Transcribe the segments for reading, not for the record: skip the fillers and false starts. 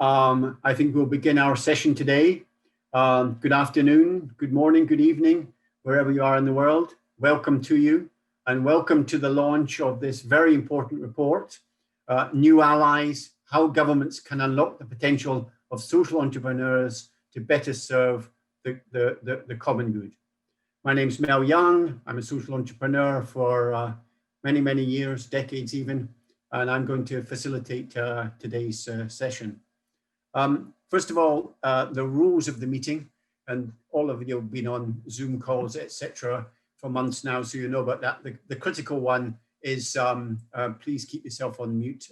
I think we'll begin our session today. Good afternoon, good morning, good evening, wherever you are in the world. Welcome to you and welcome to the launch of this very important report, New Allies, How Governments Can Unlock the Potential of Social Entrepreneurs to Better Serve the Common Good. My name is Mel Young. I'm a social entrepreneur for many, many years, decades even, and I'm going to facilitate today's session. First of all, the rules of the meeting, and all of you have been on Zoom calls, etc. for months now, so you know about that. The critical one is please keep yourself on mute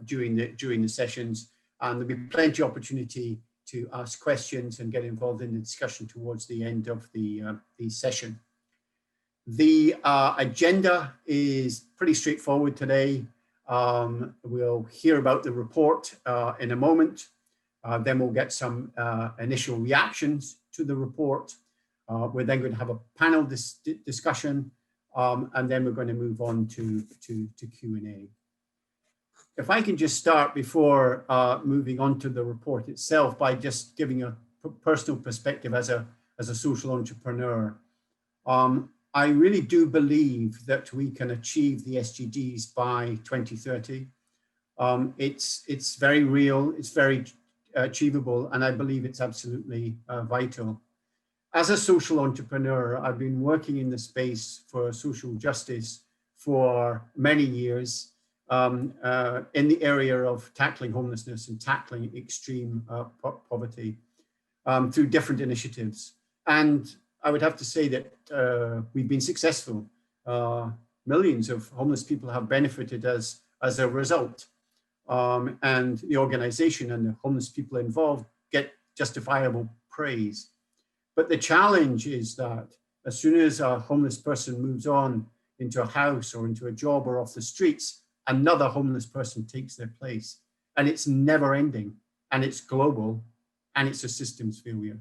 during the sessions, and there'll be plenty of opportunity to ask questions and get involved in the discussion towards the end of the session. The agenda is pretty straightforward today. We'll hear about the report in a moment. Then we'll get some initial reactions to the report. We're then going to have a panel discussion, and then we're going to move on to Q&A. If I can just start before moving on to the report itself by just giving a personal perspective as a social entrepreneur. I really do believe that we can achieve the SDGs by 2030. It's very real, it's very achievable, and I believe it's absolutely vital. As a social entrepreneur, I've been working in the space for social justice for many years in the area of tackling homelessness and tackling extreme poverty through different initiatives. And I would have to say that we've been successful. Millions of homeless people have benefited as a result. And the organization and the homeless people involved get justifiable praise. But the challenge is that as soon as a homeless person moves on into a house or into a job or off the streets, another homeless person takes their place. And it's never ending, and it's global, and it's a systems failure.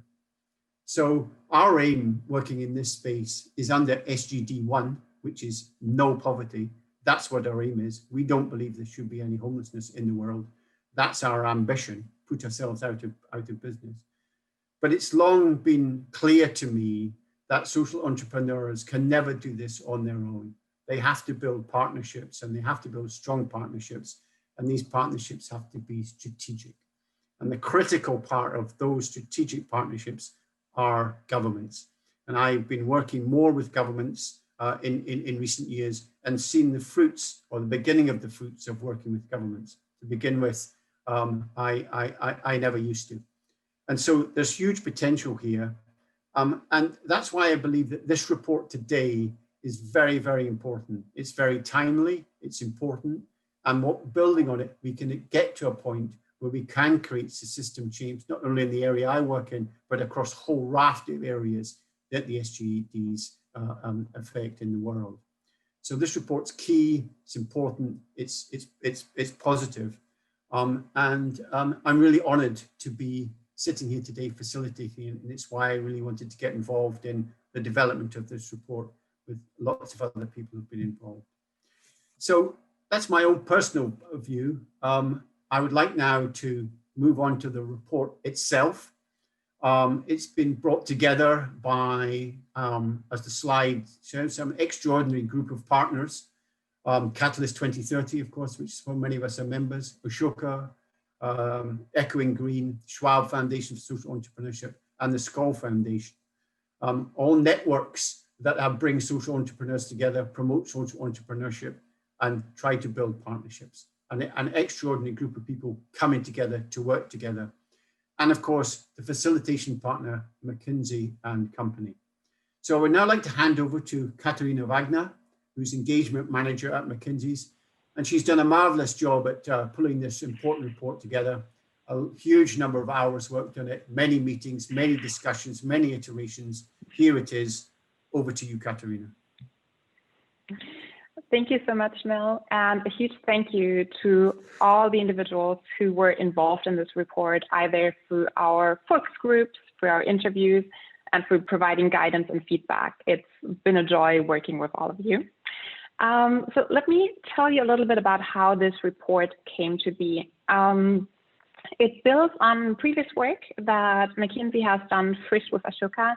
So our aim working in this space is under SDG 1, which is no poverty. That's what our aim is. We don't believe there should be any homelessness in the world. That's our ambition, put ourselves out of business. But it's long been clear to me that social entrepreneurs can never do this on their own. They have to build partnerships, and they have to build strong partnerships. And these partnerships have to be strategic. And the critical part of those strategic partnerships are governments. And I've been working more with governments in recent years and seen the fruits, or the beginning of the fruits of working with governments. To begin with, I never used to. And so there's huge potential here. And that's why I believe that this report today is very, very important. It's very timely, it's important. And building on it, we can get to a point where we can create system change, not only in the area I work in, but across a whole raft of areas that the SDGs affect in the world. So this report's key, it's important, it's positive. And I'm really honored to be sitting here today facilitating it, and it's why I really wanted to get involved in the development of this report with lots of other people who've been involved. So that's my own personal view. I would like now to move on to the report itself. It's been brought together by, as the slide shows, some extraordinary group of partners. Catalyst 2030, of course, which so many of us are members, Ashoka, Echoing Green, Schwab Foundation for Social Entrepreneurship, and the Skoll Foundation. All networks that bring social entrepreneurs together, promote social entrepreneurship, and try to build partnerships. An extraordinary group of people coming together to work together. And of course, the facilitation partner, McKinsey and Company. So I would now like to hand over to Katarina Wagner, who's engagement manager at McKinsey's. And she's done a marvelous job at pulling this important report together. A huge number of hours worked on it, many meetings, many discussions, many iterations. Here it is. Over to you, Katarina. Thank you so much, Mel, and a huge thank you to all the individuals who were involved in this report, either through our focus groups, through our interviews, and through providing guidance and feedback. It's been a joy working with all of you. So let me tell you a little bit about how this report came to be. It builds on previous work that McKinsey has done first with Ashoka,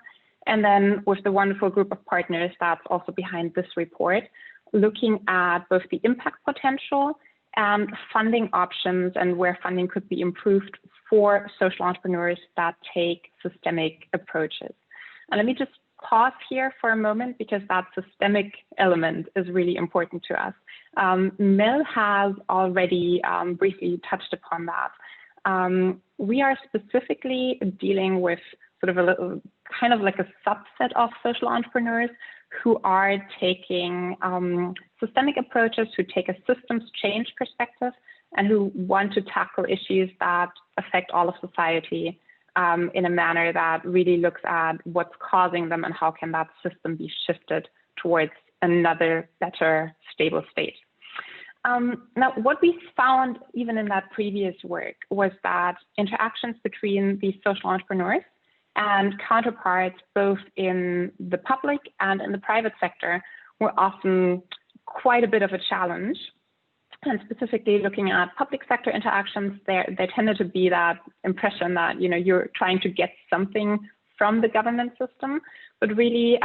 and then with the wonderful group of partners that's also behind this report, looking at both the impact potential and funding options and where funding could be improved for social entrepreneurs that take systemic approaches. And let me just pause here for a moment, because that systemic element is really important to us. Mel has already briefly touched upon that. We are specifically dealing with sort of a kind of like a subset of social entrepreneurs who are taking systemic approaches, who take a systems change perspective, and who want to tackle issues that affect all of society in a manner that really looks at what's causing them and how can that system be shifted towards another better stable state. Now, what we found even in that previous work was that interactions between these social entrepreneurs and counterparts, both in the public and in the private sector, were often quite a bit of a challenge. And specifically looking at public sector interactions, there tended to be that impression that you're trying to get something from the government system. But really,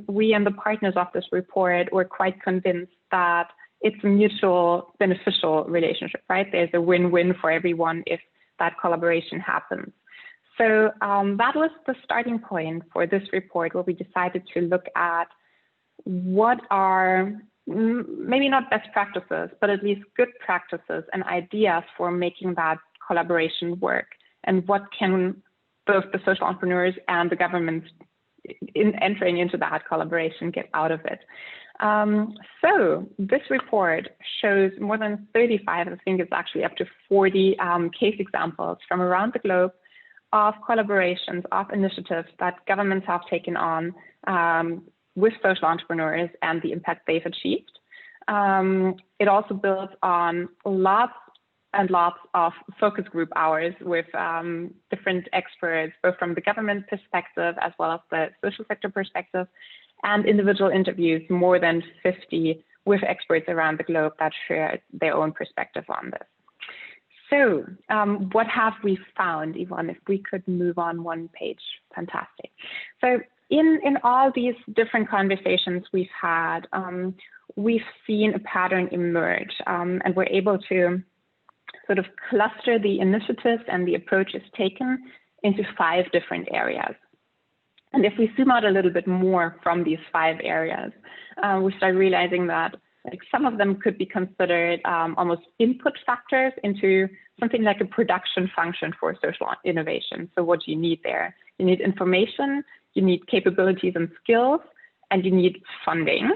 we and the partners of this report were quite convinced that it's a mutual beneficial relationship, right? There's a win-win for everyone if that collaboration happens. So that was the starting point for this report, where we decided to look at what are maybe not best practices, but at least good practices and ideas for making that collaboration work, and what can both the social entrepreneurs and the government in entering into that collaboration get out of it. So this report shows more than 35, I think it's actually up to 40 case examples from around the globe of collaborations, of initiatives that governments have taken on with social entrepreneurs and the impact they've achieved. It also builds on lots and lots of focus group hours with different experts, both from the government perspective as well as the social sector perspective, and individual interviews, more than 50 with experts around the globe that share their own perspective on this. So what have we found, Yvonne? If we could move on one page, fantastic. So in all these different conversations we've had, we've seen a pattern emerge, and we're able to sort of cluster the initiatives and the approaches taken into 5 different areas. And if we zoom out a little bit more from these 5 areas, we start realizing that some of them could be considered almost input factors into something like a production function for social innovation. So what do you need there? You need information, you need capabilities and skills, and you need funding.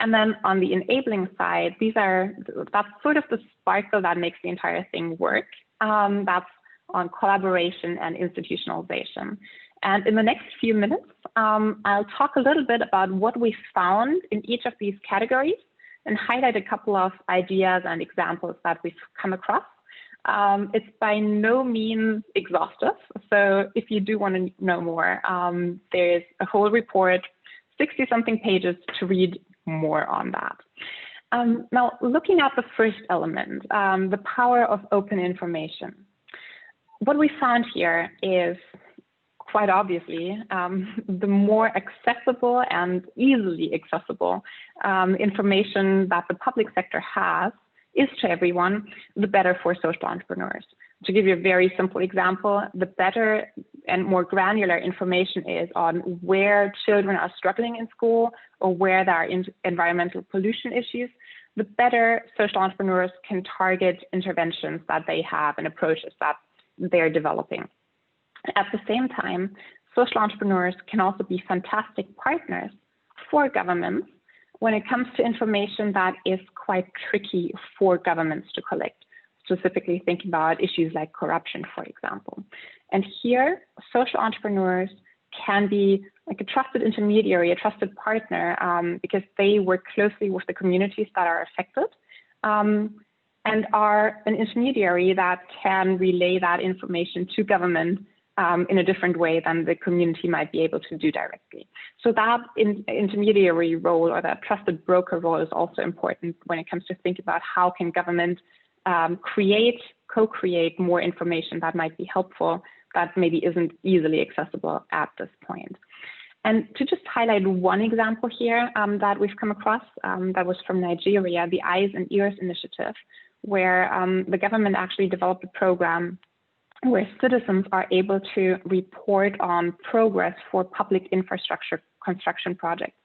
And then on the enabling side, that's sort of the sparkle that makes the entire thing work. That's on collaboration and institutionalization. And in the next few minutes, I'll talk a little bit about what we found in each of these categories and highlight a couple of ideas and examples that we've come across. It's by no means exhaustive. So if you do want to know more, there's a whole report, 60-something pages to read more on that. Now, looking at the first element, the power of open information. What we found here is, quite obviously, the more accessible and easily accessible information that the public sector has is to everyone, the better for social entrepreneurs. To give you a very simple example, the better and more granular information is on where children are struggling in school or where there are environmental pollution issues, the better social entrepreneurs can target interventions that they have and approaches that they're developing. At the same time, social entrepreneurs can also be fantastic partners for governments when it comes to information that is quite tricky for governments to collect, specifically thinking about issues like corruption, for example. And here, social entrepreneurs can be like a trusted intermediary, a trusted partner, because they work closely with the communities that are affected, and are an intermediary that can relay that information to government in a different way than the community might be able to do directly. So that intermediary role, or that trusted broker role, is also important when it comes to think about how can government create co-create more information that might be helpful that maybe isn't easily accessible at this point. And to just highlight one example here that we've come across, that was from Nigeria, the Eyes and Ears Initiative, where the government actually developed a program where citizens are able to report on progress for public infrastructure construction projects.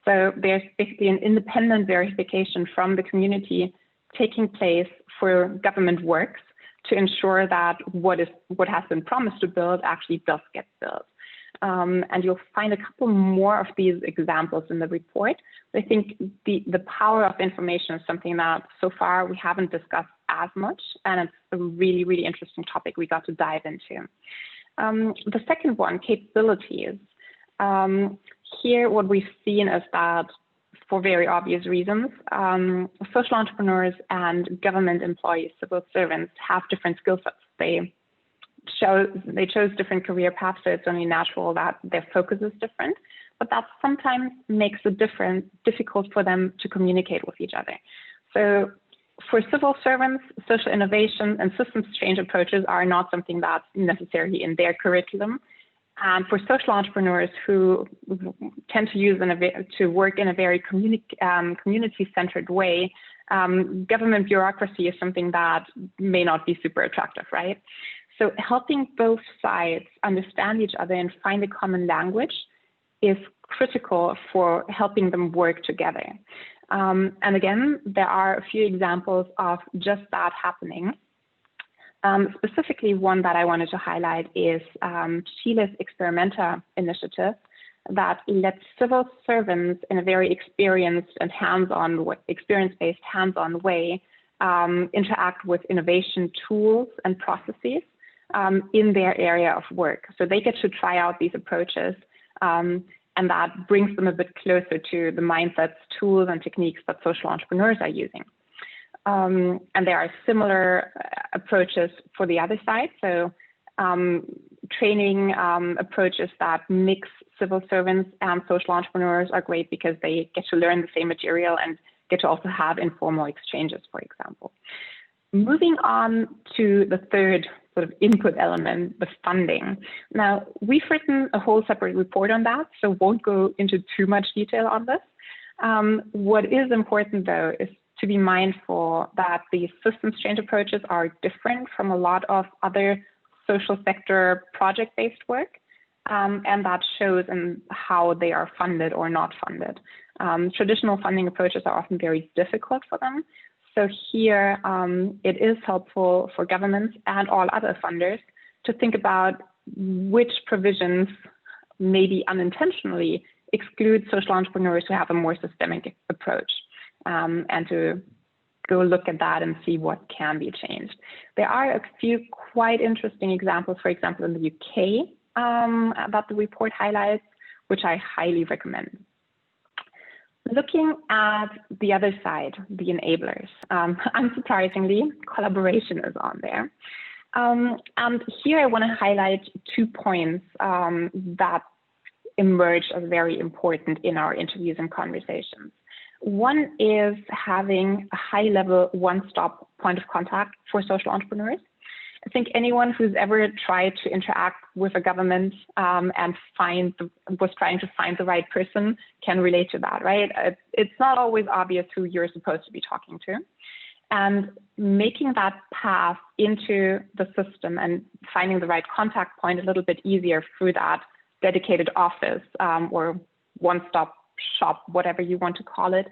So there's basically an independent verification from the community taking place for government works to ensure that what has been promised to build actually does get built. And you'll find a couple more of these examples in the report. I think the power of information is something that so far we haven't discussed as much, and it's a really, really interesting topic we got to dive into. The second one, capabilities. Here, what we've seen is that, for very obvious reasons, social entrepreneurs and government employees, civil servants, have different skill sets. They chose different career paths, so it's only natural that their focus is different, but that sometimes makes it difficult for them to communicate with each other. So for civil servants, social innovation and systems change approaches are not something that's necessarily in their curriculum. And for social entrepreneurs who tend to work in a very community-centered way, government bureaucracy is something that may not be super attractive, right? So helping both sides understand each other and find a common language is critical for helping them work together. And again, there are a few examples of just that happening. Specifically, one that I wanted to highlight is Chile's Experimenta initiative that lets civil servants in a very experienced and experience-based hands-on way interact with innovation tools and processes in their area of work. So they get to try out these approaches, and that brings them a bit closer to the mindsets, tools, and techniques that social entrepreneurs are using. And there are similar approaches for the other side. So training approaches that mix civil servants and social entrepreneurs are great because they get to learn the same material and get to also have informal exchanges, for example. Moving on to the third sort of input element, the funding. Now, we've written a whole separate report on that, so won't go into too much detail on this. What is important, though, is to be mindful that these systems change approaches are different from a lot of other social sector project-based work, and that shows in how they are funded or not funded. Traditional funding approaches are often very difficult for them. So here, it is helpful for governments and all other funders to think about which provisions maybe unintentionally exclude social entrepreneurs who have a more systemic approach, and to go look at that and see what can be changed. There are a few quite interesting examples, for example, in the UK that the report highlights, which I highly recommend. Looking at the other side, the enablers, unsurprisingly, collaboration is on there. And here I want to highlight 2 points that emerged as very important in our interviews and conversations. One is having a high-level one-stop point of contact for social entrepreneurs. I think anyone who's ever tried to interact with a government and was trying to find the right person can relate to that, right? It's not always obvious who you're supposed to be talking to. And making that path into the system and finding the right contact point a little bit easier through that dedicated office or one-stop shop, whatever you want to call it,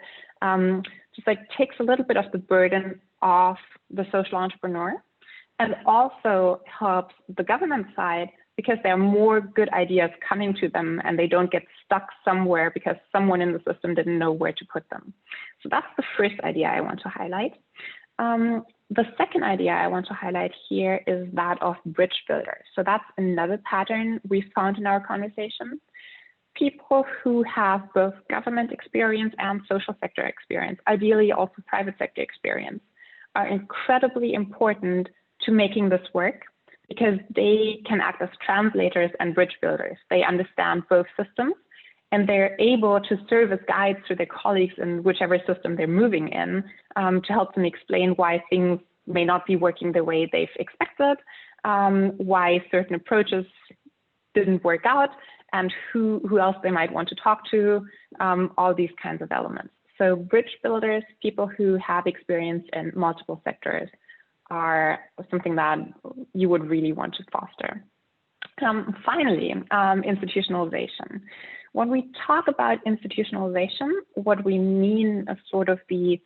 just like takes a little bit of the burden off the social entrepreneur, and also helps the government side because there are more good ideas coming to them and they don't get stuck somewhere because someone in the system didn't know where to put them. So that's the first idea I want to highlight. The second idea I want to highlight here is that of bridge builders. So that's another pattern we found in our conversation. People who have both government experience and social sector experience, ideally also private sector experience, are incredibly important to making this work because they can act as translators and bridge builders. They understand both systems and they're able to serve as guides to their colleagues in whichever system they're moving in to help them explain why things may not be working the way they've expected, why certain approaches didn't work out, and who else they might want to talk to, all these kinds of elements. So bridge builders, people who have experience in multiple sectors, are something that you would really want to foster. Finally, institutionalization. When we talk about institutionalization, what we mean is sort of the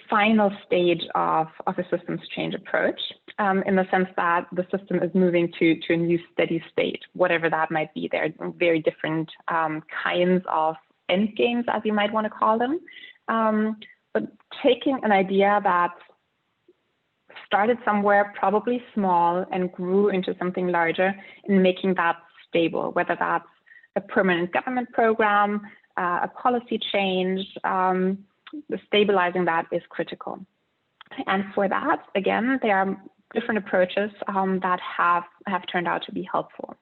final stage of a systems change approach, in the sense that the system is moving to a new steady state, whatever that might be. There are very different kinds of end games, as you might want to call them. But taking an idea that started somewhere probably small and grew into something larger and making that stable, whether that's a permanent government program, a policy change, stabilizing that is critical. And for that, again, there are different approaches that have turned out to be helpful.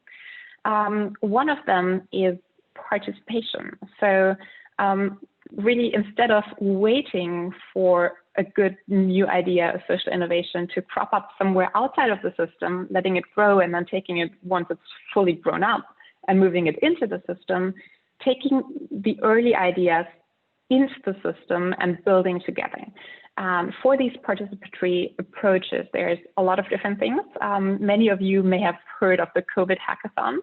One of them is participation. So really, instead of waiting for a good new idea of social innovation to crop up somewhere outside of the system, letting it grow and then taking it once it's fully grown up and moving it into the system, taking the early ideas into the system and building together. For these participatory approaches, there's a lot of different things. Many of you may have heard of the COVID hackathons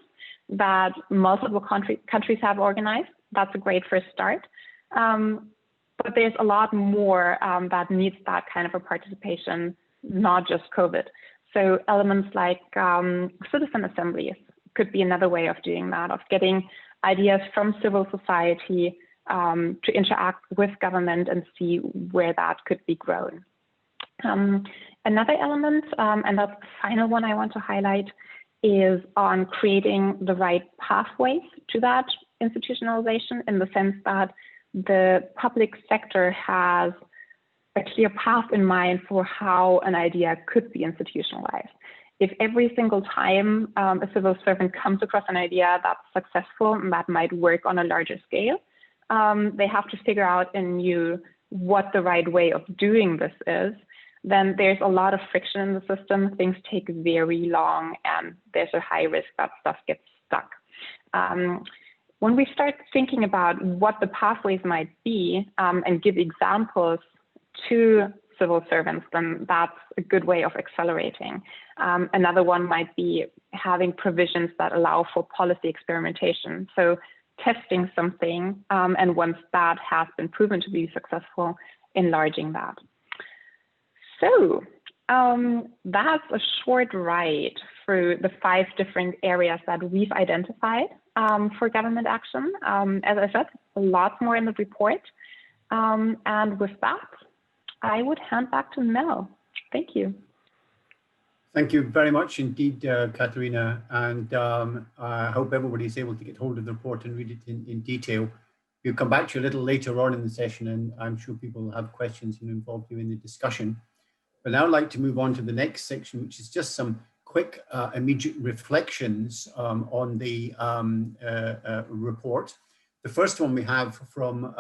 that multiple countries have organized. That's a great first start. But there's a lot more that needs that kind of a participation, not just COVID. So elements like citizen assemblies could be another way of doing that, of getting ideas from civil society to interact with government and see where that could be grown. Another element, and that's the final one I want to highlight, is on creating the right pathways to that institutionalization, in the sense that the public sector has a clear path in mind for how an idea could be institutionalized. If every single time a civil servant comes across an idea that's successful and that might work on a larger scale, they have to figure out anew what the right way of doing this is, then there's a lot of friction in the system. Things take very long, and there's a high risk that stuff gets stuck. When we start thinking about what the pathways might be and give examples to civil servants, then that's a good way of accelerating. Another one might be having provisions that allow for policy experimentation. So testing something, and once that has been proven to be successful, enlarging that. So that's a short ride through the 5 different areas that we've identified for government action. As I said, lots more in the report. And with that, I would hand back to Mel. Thank you. Thank you very much indeed, Katharina. And I hope everybody's able to get hold of the report and read it in detail. We'll come back to you a little later on in the session, and I'm sure people will have questions and involve you in the discussion. But now I'd like to move on to the next section, which is just some quick immediate reflections on the report. The first one we have from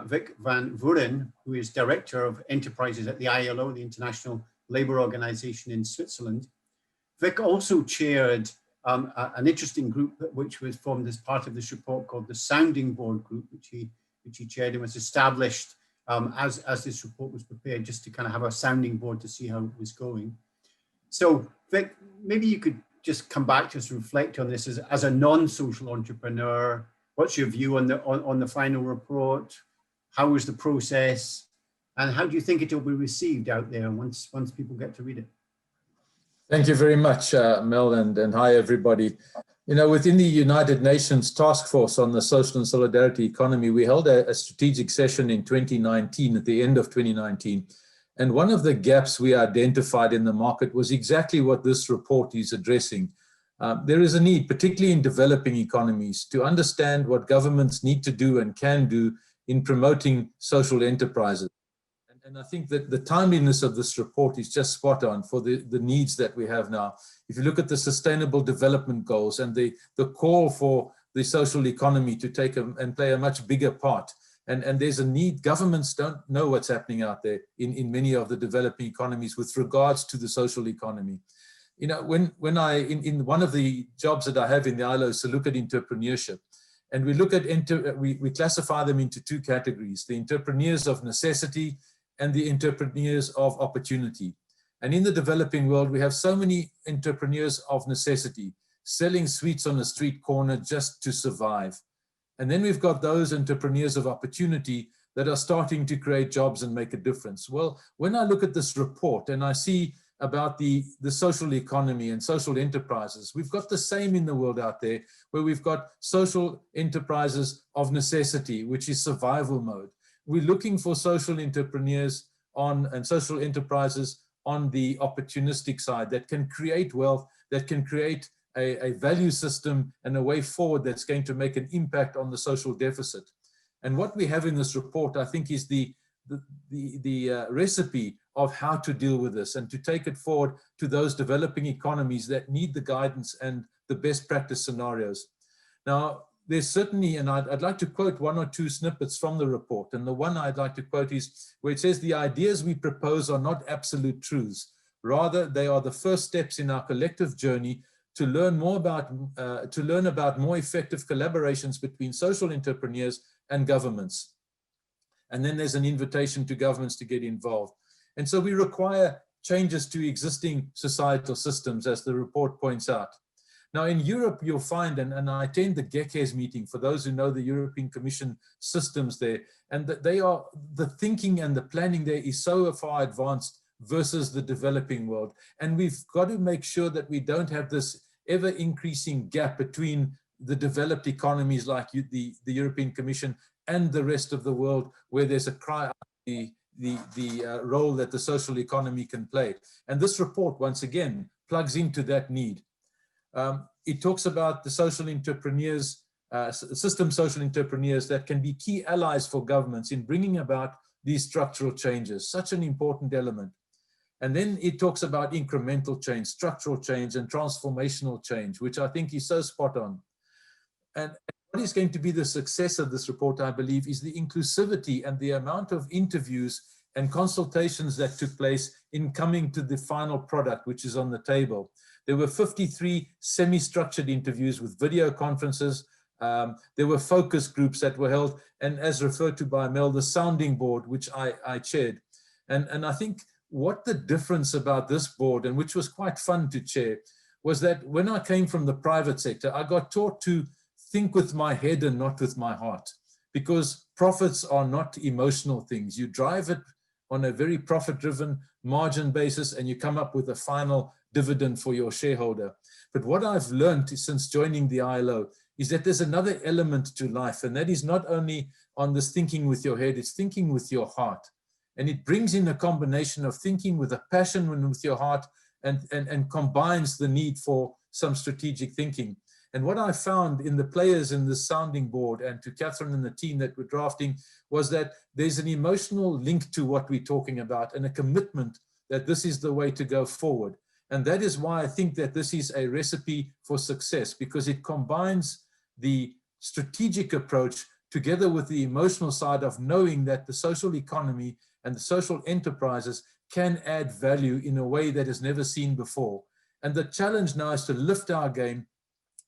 Vic van Vuuren, who is Director of Enterprises at the ILO, the International Labour Organization in Switzerland. Vic also chaired an interesting group which was formed as part of this report called the Sounding Board Group, which he chaired and was established as this report was prepared, just to kind of have a sounding board to see how it was going. So Vic, maybe you could just come back to us and reflect on this as a non-social entrepreneur. What's your view on the final report? How was the process? And how do you think it will be received out there once people get to read it? Thank you very much, Mel, and hi, everybody. You know, within the United Nations Task Force on the Social and Solidarity Economy, we held a strategic session in 2019, at the end of 2019. And one of the gaps we identified in the market was exactly what this report is addressing. There is a need, particularly in developing economies, to understand what governments need to do and can do in promoting social enterprises. And I think that the timeliness of this report is just spot on for the needs that we have now. If you look at the Sustainable Development Goals and the call for the social economy to take and play a much bigger part And there's a need. Governments don't know what's happening out there in many of the developing economies with regards to the social economy. You know, when I, in one of the jobs that I have in the ILO is to look at entrepreneurship. And we look at, we classify them into two categories, the entrepreneurs of necessity and the entrepreneurs of opportunity. And in the developing world, we have so many entrepreneurs of necessity, selling sweets on a street corner just to survive. And then we've got those entrepreneurs of opportunity that are starting to create jobs and make a difference. Well, when I look at this report and I see about the social economy and social enterprises, we've got the same in the world out there, where we've got social enterprises of necessity, which is survival mode. We're looking for social entrepreneurs and social enterprises on the opportunistic side that can create wealth, that can create a value system and a way forward that's going to make an impact on the social deficit. And what we have in this report, I think, is the recipe of how to deal with this and to take it forward to those developing economies that need the guidance and the best practice scenarios. Now, there's certainly, and I'd like to quote one or two snippets from the report. And the one I'd like to quote is where it says, the ideas we propose are not absolute truths. Rather, they are the first steps in our collective journey to learn more about, more effective collaborations between social entrepreneurs and governments. And then there's an invitation to governments to get involved. And so we require changes to existing societal systems, as the report points out. Now in Europe, you'll find, and I attend the GECES meeting for those who know the European Commission systems there, and that the thinking and the planning there is so far advanced versus the developing world. And we've got to make sure that we don't have this ever increasing gap between the developed economies like the European Commission and the rest of the world, where there's a cry out the role that the social economy can play. And this report, once again, plugs into that need. It talks about the social entrepreneurs, system social entrepreneurs that can be key allies for governments in bringing about these structural changes, such an important element. And then it talks about incremental change, structural change, and transformational change, which I think is so spot on. And what is going to be the success of this report, I believe, is the inclusivity and the amount of interviews and consultations that took place in coming to the final product, which is on the table. There were 53 semi-structured interviews with video conferences. There were focus groups that were held, and as referred to by Mel, the sounding board, which I chaired. And I think what the difference about this board, and which was quite fun to chair, was that when I came from the private sector, I got taught to think with my head and not with my heart, because profits are not emotional things. You drive it on a very profit-driven margin basis, and you come up with a final dividend for your shareholder. But what I've learned since joining the ILO is that there's another element to life, and that is not only on this thinking with your head, it's thinking with your heart. And it brings in a combination of thinking with a passion and with your heart, and combines the need for some strategic thinking. And what I found in the players in the sounding board, and to Catherine and the team that were drafting, was that there's an emotional link to what we're talking about and a commitment that this is the way to go forward. And that is why I think that this is a recipe for success, because it combines the strategic approach together with the emotional side of knowing that the social economy and the social enterprises can add value in a way that is never seen before. And the challenge now is to lift our game.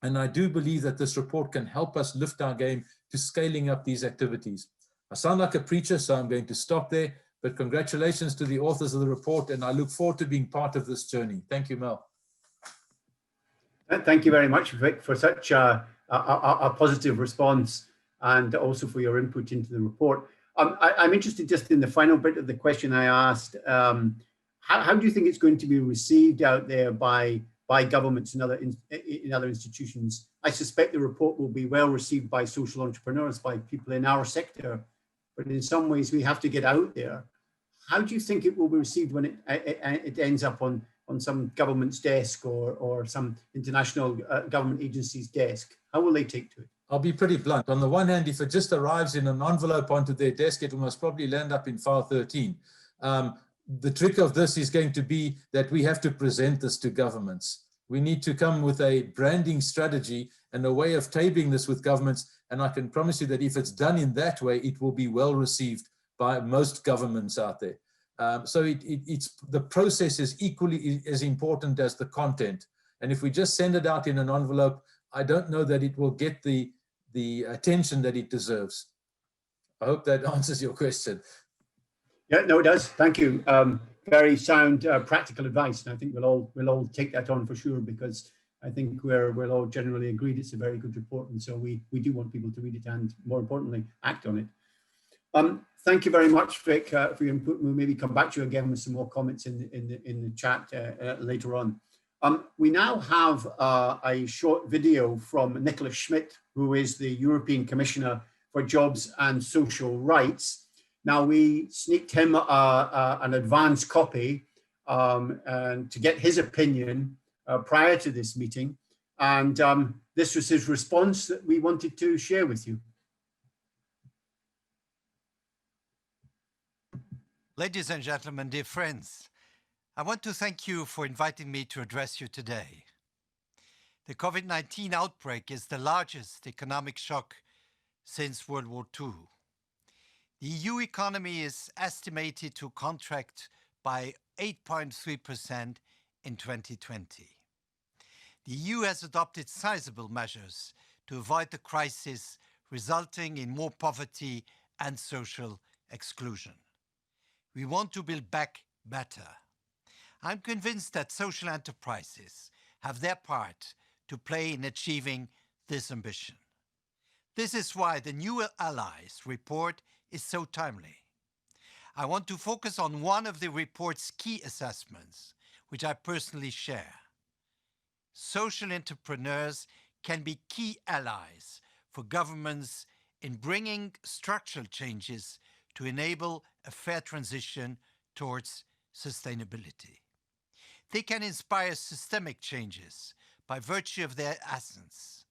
And I do believe that this report can help us lift our game to scaling up these activities. I sound like a preacher, so I'm going to stop there. But congratulations to the authors of the report, and I look forward to being part of this journey. Thank you, Mel. Thank you very much, Vic, for such a positive response, and also for your input into the report. I'm interested just in the final bit of the question I asked. How do you think it's going to be received out there by governments and other institutions? I suspect the report will be well received by social entrepreneurs, by people in our sector, but in some ways we have to get out there. How do you think it will be received when it ends up on some government's desk or some international government agency's desk? How will they take to it? I'll be pretty blunt. On the one hand, if it just arrives in an envelope onto their desk, it will most probably land up in file 13. The trick of this is going to be that we have to present this to governments. We need to come with a branding strategy and a way of tabling this with governments And I can promise you that if it's done in that way, it will be well received by most governments out there. So it's the process is equally as important as the content. And if we just send it out in an envelope, I don't know that it will get the attention that it deserves. I hope that answers your question. Yeah, no, it does. Thank you. Very sound, practical advice, and I think we'll all take that on for sure, because I think we'll all generally agreed it's a very good report, and so we do want people to read it and, more importantly, act on it. Thank you very much, Vic, for your input. We'll maybe come back to you again with some more comments in the chat later on. We now have a short video from Nicholas Schmidt, who is the European Commissioner for Jobs and Social Rights. Now, we sneaked him an advance copy and to get his opinion prior to this meeting. And this was his response that we wanted to share with you. Ladies and gentlemen, dear friends, I want to thank you for inviting me to address you today. The COVID-19 outbreak is the largest economic shock since World War II. The EU economy is estimated to contract by 8.3% in 2020. The EU has adopted sizable measures to avoid the crisis, resulting in more poverty and social exclusion. We want to build back better. I'm convinced that social enterprises have their part to play in achieving this ambition. This is why the New Allies report is so timely. I want to focus on one of the report's key assessments, which I personally share. Social entrepreneurs can be key allies for governments in bringing structural changes to enable a fair transition towards sustainability. They can inspire systemic changes by virtue of their essence: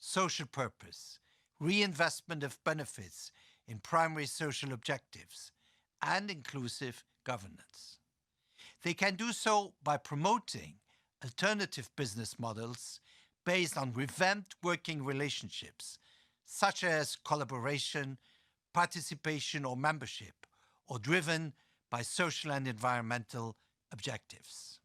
social purpose, reinvestment of benefits in primary social objectives, and inclusive governance. They can do so by promoting alternative business models based on revamped working relationships, such as collaboration, participation, or membership, or driven by social and environmental objectives.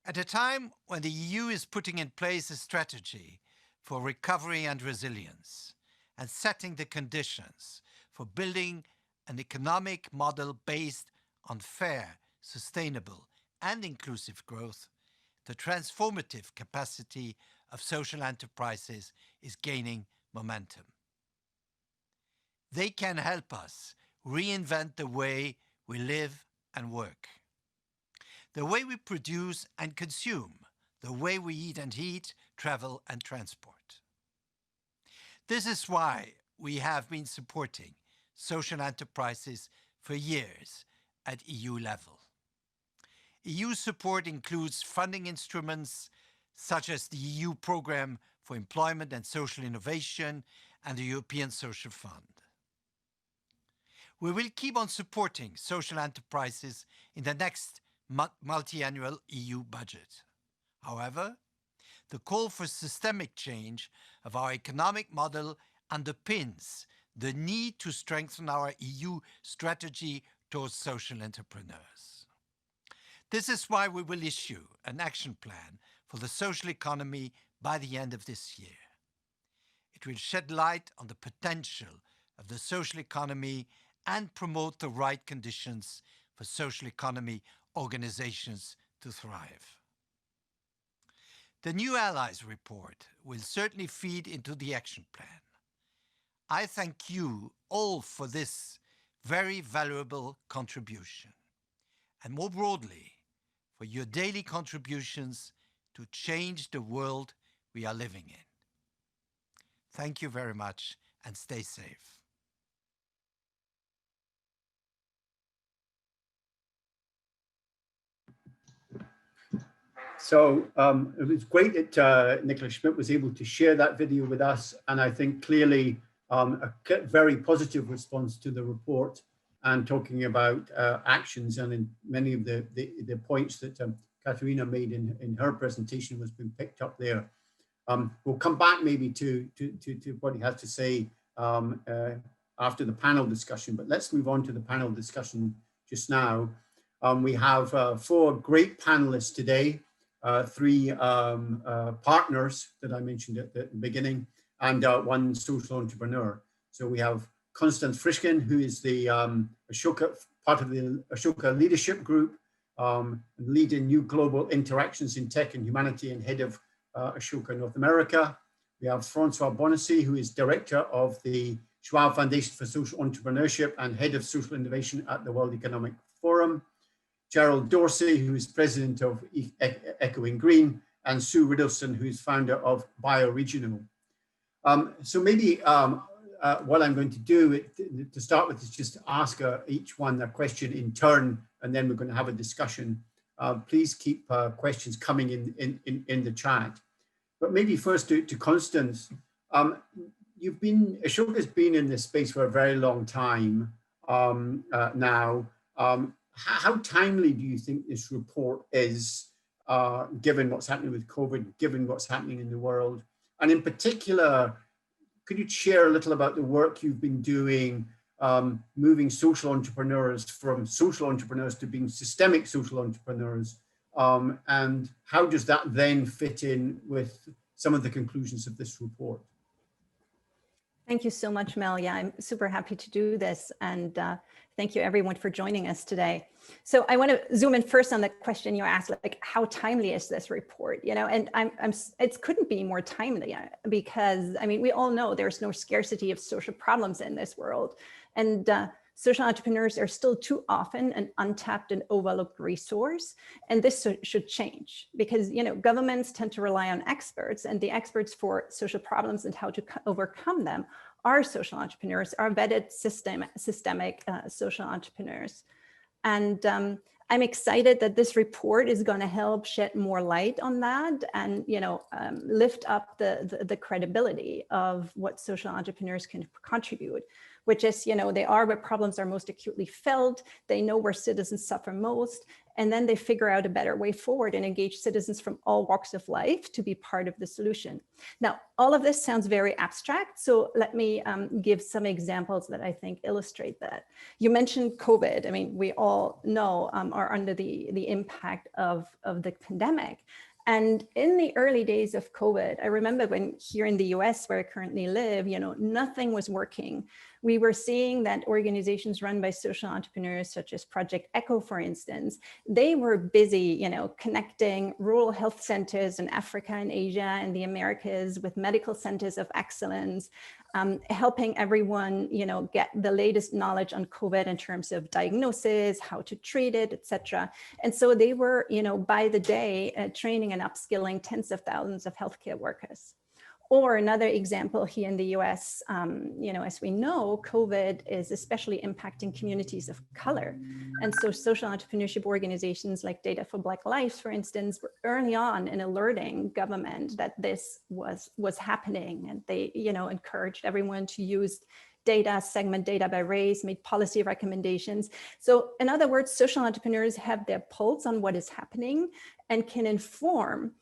At a time when the EU is putting in place a strategy for recovery and resilience and setting the conditions for building an economic model based on fair, sustainable, and inclusive growth, the transformative capacity of social enterprises is gaining momentum. They can help us reinvent the way we live and work, the way we produce and consume, the way we eat and heat, travel and transport. This is why we have been supporting social enterprises for years at EU level. EU support includes funding instruments such as the EU Programme for Employment and Social Innovation and the European Social Fund. We will keep on supporting social enterprises in the next multi-annual EU budget. However, the call for systemic change of our economic model underpins the need to strengthen our EU strategy towards social entrepreneurs. This is why we will issue an action plan for the social economy by the end of this year. It will shed light on the potential of the social economy and promote the right conditions for social economy organizations to thrive. The New Allies report will certainly feed into the action plan. I thank you all for this very valuable contribution, and more broadly, for your daily contributions to change the world we are living in. Thank you very much, and stay safe. So it was great that Nicholas Schmidt was able to share that video with us, and I think clearly a very positive response to the report and talking about actions, and in many of the points that Katharina made in her presentation was been picked up there. We'll come back maybe to what he has to say after the panel discussion, but let's move on to the panel discussion just now. We have 4 great panelists today, 3 partners that I mentioned at the beginning, and 1 social entrepreneur. So we have Constance Frischken, who is the Ashoka, part of the Ashoka Leadership Group, leading new global interactions in tech and humanity and head of Ashoka North America. We have Francois Bonacy, who is director of the Schwab Foundation for Social Entrepreneurship and head of social innovation at the World Economic Forum. Gerald Dorsey, who is president of Echoing Green, and Sue Riddleson, who is founder of Bioregional. So maybe what I'm going to do to start with is just ask each one a question in turn, and then we're going to have a discussion. Please keep questions coming in the chat. But maybe first to Constance, Ashoka's been in this space for a very long time now. How timely do you think this report is, given what's happening with COVID, given what's happening in the world? And in particular, could you share a little about the work you've been doing, moving social entrepreneurs from social entrepreneurs to being systemic social entrepreneurs? And how does that then fit in with some of the conclusions of this report? Thank you so much, Mel. Yeah, I'm super happy to do this. And thank you everyone for joining us today. So I want to zoom in first on the question you asked, like how timely is this report? You know, and it couldn't be more timely because, I mean, we all know there's no scarcity of social problems in this world. And social entrepreneurs are still too often an untapped and overlooked resource. And this should change because, you know, governments tend to rely on experts, and the experts for social problems and how to overcome them are social entrepreneurs, are vetted systemic social entrepreneurs. And I'm excited that this report is going to help shed more light on that and, you know, lift up the credibility of what social entrepreneurs can contribute, which is, you know, they are where problems are most acutely felt. They know where citizens suffer most, and then they figure out a better way forward and engage citizens from all walks of life to be part of the solution. Now, all of this sounds very abstract, so let me give some examples that I think illustrate that. You mentioned COVID. I mean, we all know are under the impact of the pandemic. And in the early days of COVID, I remember when here in the US, where I currently live, you know, nothing was working. We were seeing that organizations run by social entrepreneurs, such as Project Echo, for instance, they were busy, you know, connecting rural health centers in Africa and Asia and the Americas with medical centers of excellence, helping everyone, you know, get the latest knowledge on COVID in terms of diagnosis, how to treat it, etc. And so they were, you know, by the day, training and upskilling tens of thousands of healthcare workers. Or another example here in the US, you know, as we know, COVID is especially impacting communities of color. And so social entrepreneurship organizations like Data for Black Lives, for instance, were early on in alerting government that this was happening. And they, you know, encouraged everyone to use data, segment data by race, made policy recommendations. So in other words, social entrepreneurs have their pulse on what is happening and can inform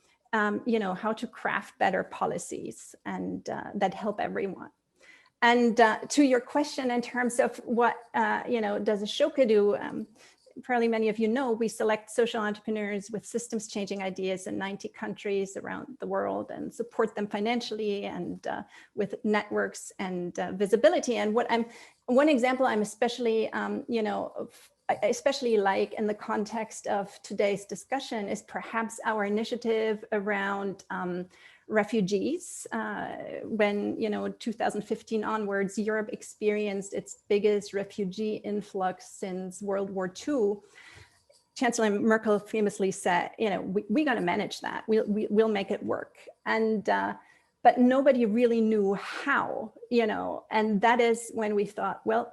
you know, how to craft better policies and that help everyone. And to your question in terms of what, you know, does Ashoka do? Probably many of you know, we select social entrepreneurs with systems changing ideas in 90 countries around the world and support them financially and with networks and visibility. And one example I'm especially, you know, especially like in the context of today's discussion is perhaps our initiative around refugees. When, you know, 2015 onwards, Europe experienced its biggest refugee influx since World War II. Chancellor Merkel famously said, you know, we're going to manage that. We'll make it work. And but nobody really knew how, you know, and that is when we thought, well,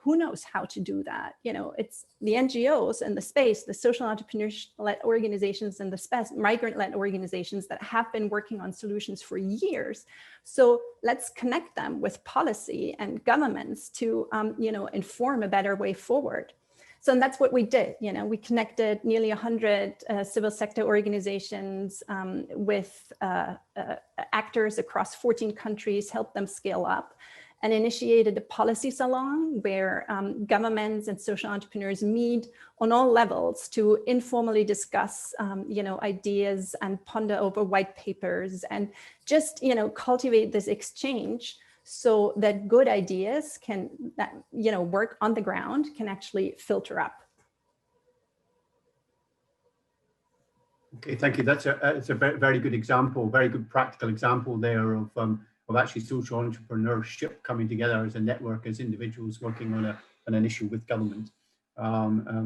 who knows how to do that? You know, it's the NGOs and the space, the social entrepreneurship-led organizations and the migrant-led organizations that have been working on solutions for years. So let's connect them with policy and governments to, you know, inform a better way forward. So that's what we did. You know, we connected nearly 100 civil sector organizations with actors across 14 countries, helped them scale up, and initiated a policy salon where governments and social entrepreneurs meet on all levels to informally discuss, you know, ideas and ponder over white papers and just, you know, cultivate this exchange so that good ideas can, you know, work on the ground, can actually filter up. Okay, thank you. That's a very good example, very good practical example there of actually social entrepreneurship coming together as a network, as individuals working on an issue with government.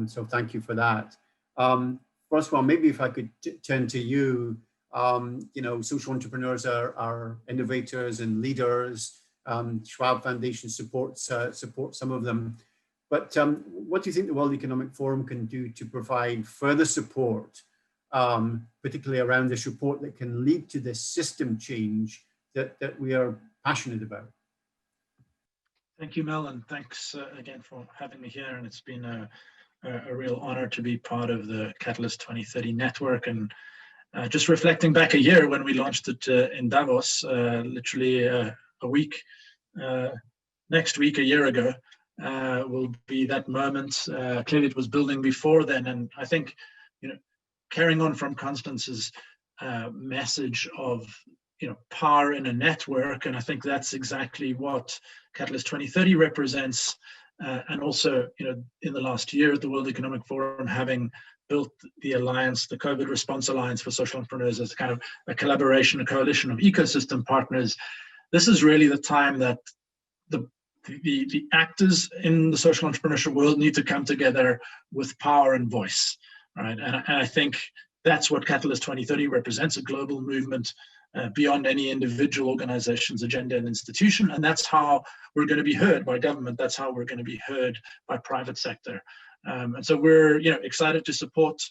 So thank you for that. First of all, maybe if I could turn to you, you know, social entrepreneurs are innovators and leaders. Schwab Foundation supports some of them. But what do you think the World Economic Forum can do to provide further support, particularly around this report that can lead to this system change that we are passionate about? Thank you, Mel, and thanks again for having me here. And it's been a real honor to be part of the Catalyst 2030 network. And just reflecting back a year when we launched it in Davos, literally a week, next week, a year ago, will be that moment. Clearly it was building before then. And I think, you know, carrying on from Constance's message of, you know, power in a network, and I think that's exactly what Catalyst 2030 represents. And also, you know, in the last year at the World Economic Forum, having built the alliance, the COVID Response Alliance for Social Entrepreneurs, as kind of a collaboration, a coalition of ecosystem partners. This is really the time that the actors in the social entrepreneurship world need to come together with power and voice, right? And I think that's what Catalyst 2030 represents, a global movement beyond any individual organization's agenda and institution. And that's how we're going to be heard by government. That's how we're going to be heard by private sector. And so we're, you know, excited to support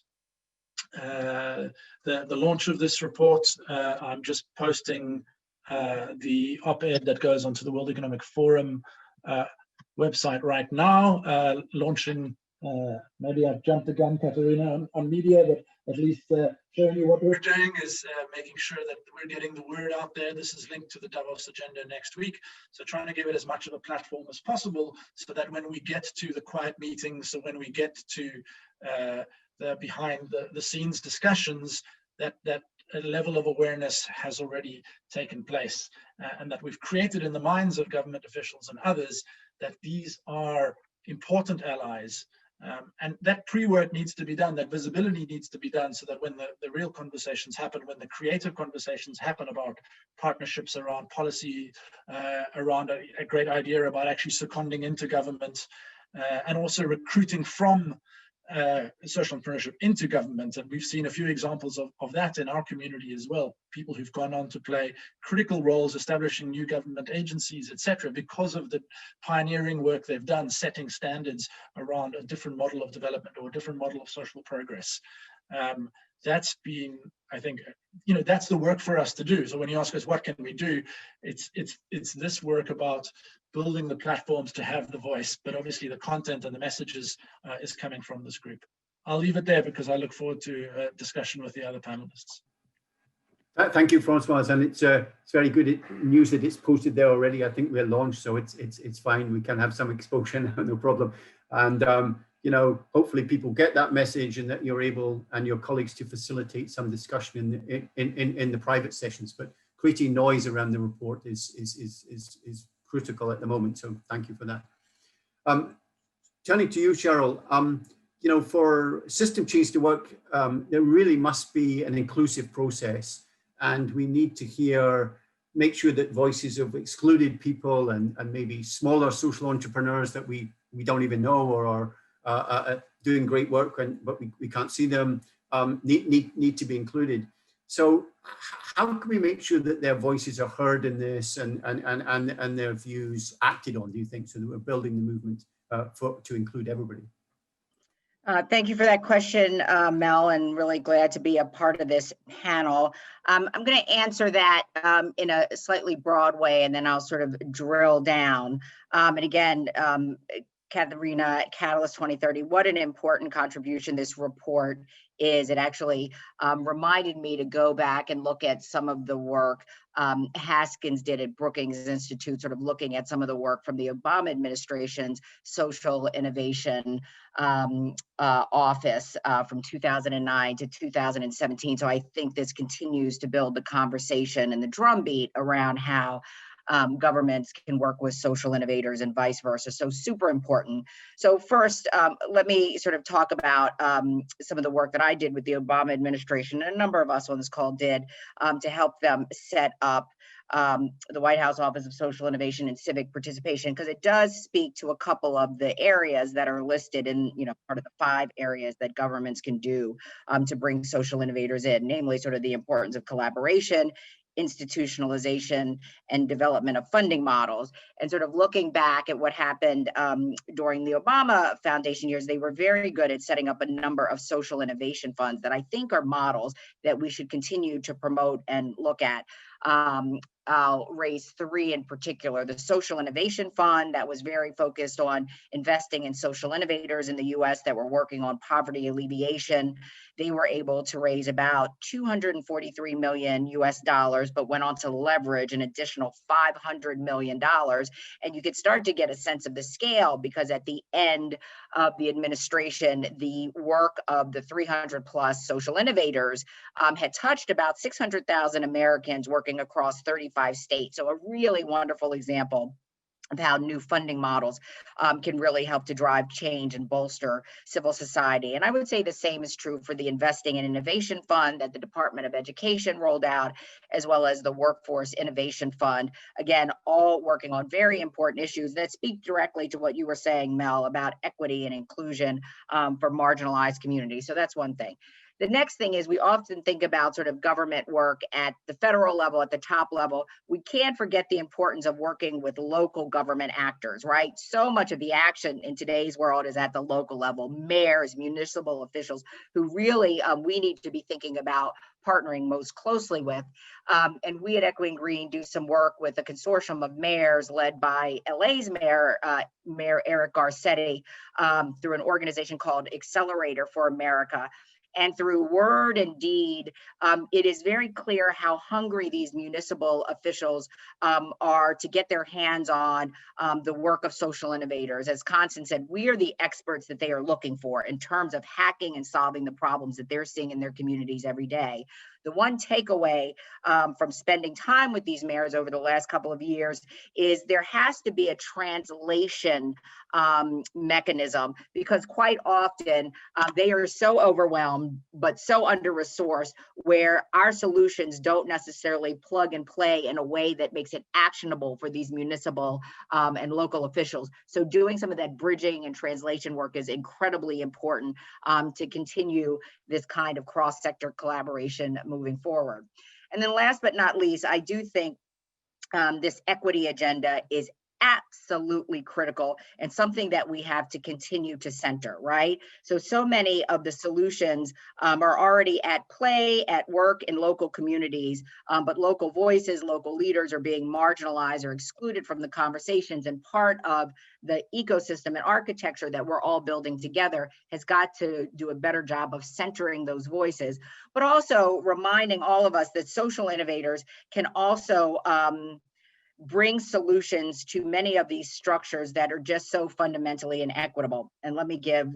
the launch of this report. I'm just posting the op-ed that goes onto the World Economic Forum website right now, launching, maybe I've jumped the gun, Katerina, on media, but at least showing you what we're doing is making sure that we're getting the word out there. This is linked to the Davos agenda next week. So trying to give it as much of a platform as possible so that when we get to the quiet meetings, so when we get to the behind the scenes discussions, that a level of awareness has already taken place, and that we've created in the minds of government officials and others that these are important allies. And that pre-work needs to be done, that visibility needs to be done, so that when the real conversations happen, when the creative conversations happen about partnerships around policy, around a great idea about actually seconding into government, and also recruiting from social entrepreneurship into government. And we've seen a few examples of that in our community as well. People who've gone on to play critical roles, establishing new government agencies, etc., because of the pioneering work they've done, setting standards around a different model of development or a different model of social progress. That's been, I think, you know, that's the work for us to do. So when you ask us what can we do, it's this work about building the platforms to have the voice, but obviously the content and the messages is coming from this group. I'll leave it there because I look forward to a discussion with the other panelists. Thank you, Francois, and it's very good news that it's posted there already. I think we're launched, so it's fine. We can have some exposure, no problem. And you know, hopefully people get that message, and that you're able and your colleagues to facilitate some discussion in the private sessions. But creating noise around the report is critical at the moment. So thank you for that. Turning to you, Cheryl, you know, for system change to work, there really must be an inclusive process, and we need to make sure that voices of excluded people and maybe smaller social entrepreneurs that we don't even know or are doing great work, but we can't see them, need to be included. So how can we make sure that their voices are heard in this and their views acted on, do you think, so that we're building the movement to include everybody? Thank you for that question, Mel, and really glad to be a part of this panel. I'm going to answer that in a slightly broad way, and then I'll sort of drill down. And again, Katharina, Catalyst 2030, what an important contribution this report is. It actually reminded me to go back and look at some of the work Haskins did at Brookings Institute, sort of looking at some of the work from the Obama administration's social innovation office from 2009 to 2017. So I think this continues to build the conversation and the drumbeat around how governments can work with social innovators and vice versa. So super important. So first, let me sort of talk about some of the work that I did with the Obama administration, and a number of us on this call did, to help them set up the White House Office of Social Innovation and Civic Participation, because it does speak to a couple of the areas that are listed in, part of the 5 areas that governments can do to bring social innovators in, namely sort of the importance of collaboration, institutionalization, and development of funding models. And sort of looking back at what happened during the Obama Foundation years, they were very good at setting up a number of social innovation funds that I think are models that we should continue to promote and look at. I'll raise 3 in particular. The Social Innovation Fund, that was very focused on investing in social innovators in the US that were working on poverty alleviation. They were able to raise about $243 million US, but went on to leverage an additional $500 million. And you could start to get a sense of the scale, because at the end of the administration, the work of the 300 plus social innovators had touched about 600,000 Americans working across 35 states. So a really wonderful example of how new funding models can really help to drive change and bolster civil society. And I would say the same is true for the Investing in Innovation Fund that the Department of Education rolled out, as well as the Workforce Innovation Fund. Again, all working on very important issues that speak directly to what you were saying, Mel, about equity and inclusion for marginalized communities. So that's one thing. The next thing is we often think about sort of government work at the federal level, at the top level. We can't forget the importance of working with local government actors, right? So much of the action in today's world is at the local level, mayors, municipal officials, who really we need to be thinking about partnering most closely with. And we at Equity and Green do some work with a consortium of mayors led by LA's mayor, Mayor Eric Garcetti, through an organization called Accelerator for America. And through word and deed, it is very clear how hungry these municipal officials are to get their hands on the work of social innovators. As Constance said, we are the experts that they are looking for in terms of hacking and solving the problems that they're seeing in their communities every day. The one takeaway from spending time with these mayors over the last couple of years is there has to be a translation mechanism, because quite often they are so overwhelmed, but so under-resourced, where our solutions don't necessarily plug and play in a way that makes it actionable for these municipal and local officials. So doing some of that bridging and translation work is incredibly important to continue this kind of cross-sector collaboration moving forward. And then last but not least, I do think this equity agenda is absolutely critical and something that we have to continue to center, right? So many of the solutions are already at play, at work in local communities, but local voices, local leaders are being marginalized or excluded from the conversations, and part of the ecosystem and architecture that we're all building together has got to do a better job of centering those voices, but also reminding all of us that social innovators can also bring solutions to many of these structures that are just so fundamentally inequitable. And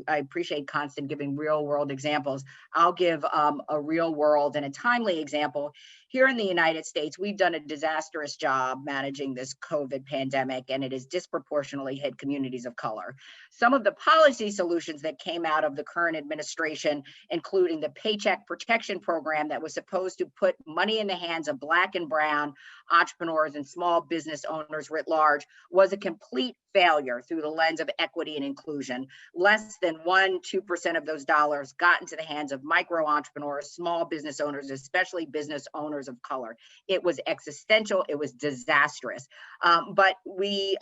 I appreciate Constance giving real world examples. I'll give a real world and a timely example. Here in the United States, we've done a disastrous job managing this COVID pandemic, and it has disproportionately hit communities of color. Some of the policy solutions that came out of the current administration, including the Paycheck Protection Program that was supposed to put money in the hands of Black and Brown entrepreneurs and small business owners writ large, was a complete failure through the lens of equity and inclusion. Less than 1-2% of those dollars got into the hands of micro entrepreneurs, small business owners, especially business owners of color. It was existential. It was disastrous. But we